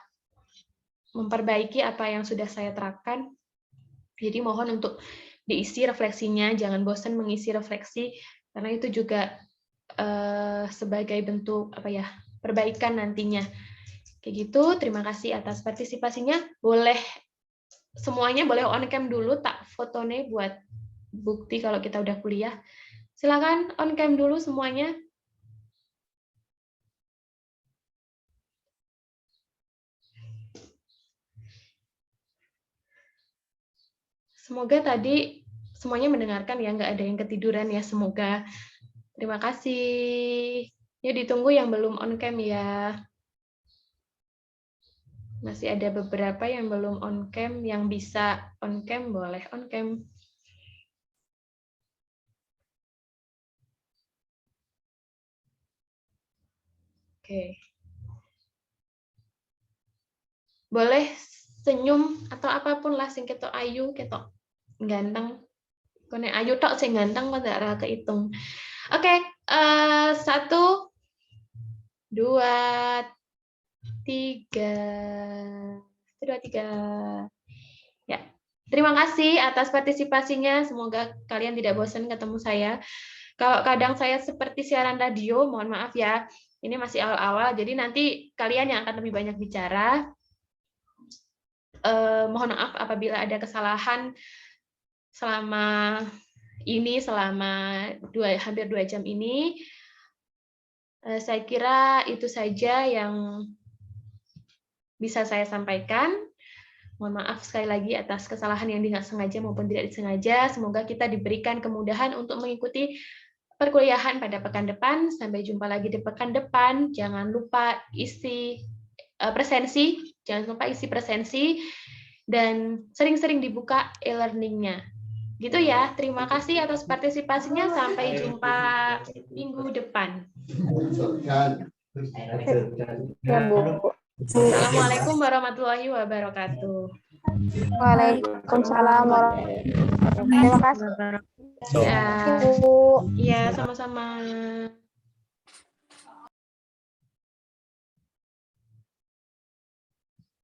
memperbaiki apa yang sudah saya terapkan. Jadi mohon untuk diisi refleksinya, jangan bosan mengisi refleksi, karena itu juga sebagai bentuk perbaikan nantinya. Kayak gitu, terima kasih atas partisipasinya. Semuanya boleh on cam dulu, tak fotonya buat bukti kalau kita udah kuliah. Silakan on cam dulu semuanya. Semoga tadi semuanya mendengarkan ya, nggak ada yang ketiduran ya, semoga. Terima kasih. Ya, ditunggu yang belum on cam ya. Masih ada beberapa yang belum on cam, yang bisa on cam boleh on cam. Oke. Boleh senyum atau apapun lah, sing ketok ayu, ketok ganteng. Kone ayu tok sing ganteng kok ndak kehitung. Oke, 1, 2, 3. 1, 2, 3. Ya. Terima kasih atas partisipasinya. Semoga kalian tidak bosan ketemu saya. Kalau kadang saya seperti siaran radio, mohon maaf ya. Ini masih awal-awal, jadi nanti kalian yang akan lebih banyak bicara. Mohon maaf apabila ada kesalahan selama hampir 2 jam ini. Saya kira itu saja yang bisa saya sampaikan. Mohon maaf sekali lagi atas kesalahan yang tidak sengaja maupun tidak disengaja. Semoga kita diberikan kemudahan untuk mengikuti perkuliahan pada pekan depan. Sampai jumpa lagi di pekan depan. Jangan lupa isi presensi, dan sering-sering dibuka e-learning-nya. Gitu ya. Terima kasih atas partisipasinya. Sampai jumpa minggu depan. Ya, Bu. Assalamualaikum warahmatullahi wabarakatuh. Waalaikumsalam warahmatullahi wabarakatuh. Terima kasih, Ya, Bu. iya, sama-sama.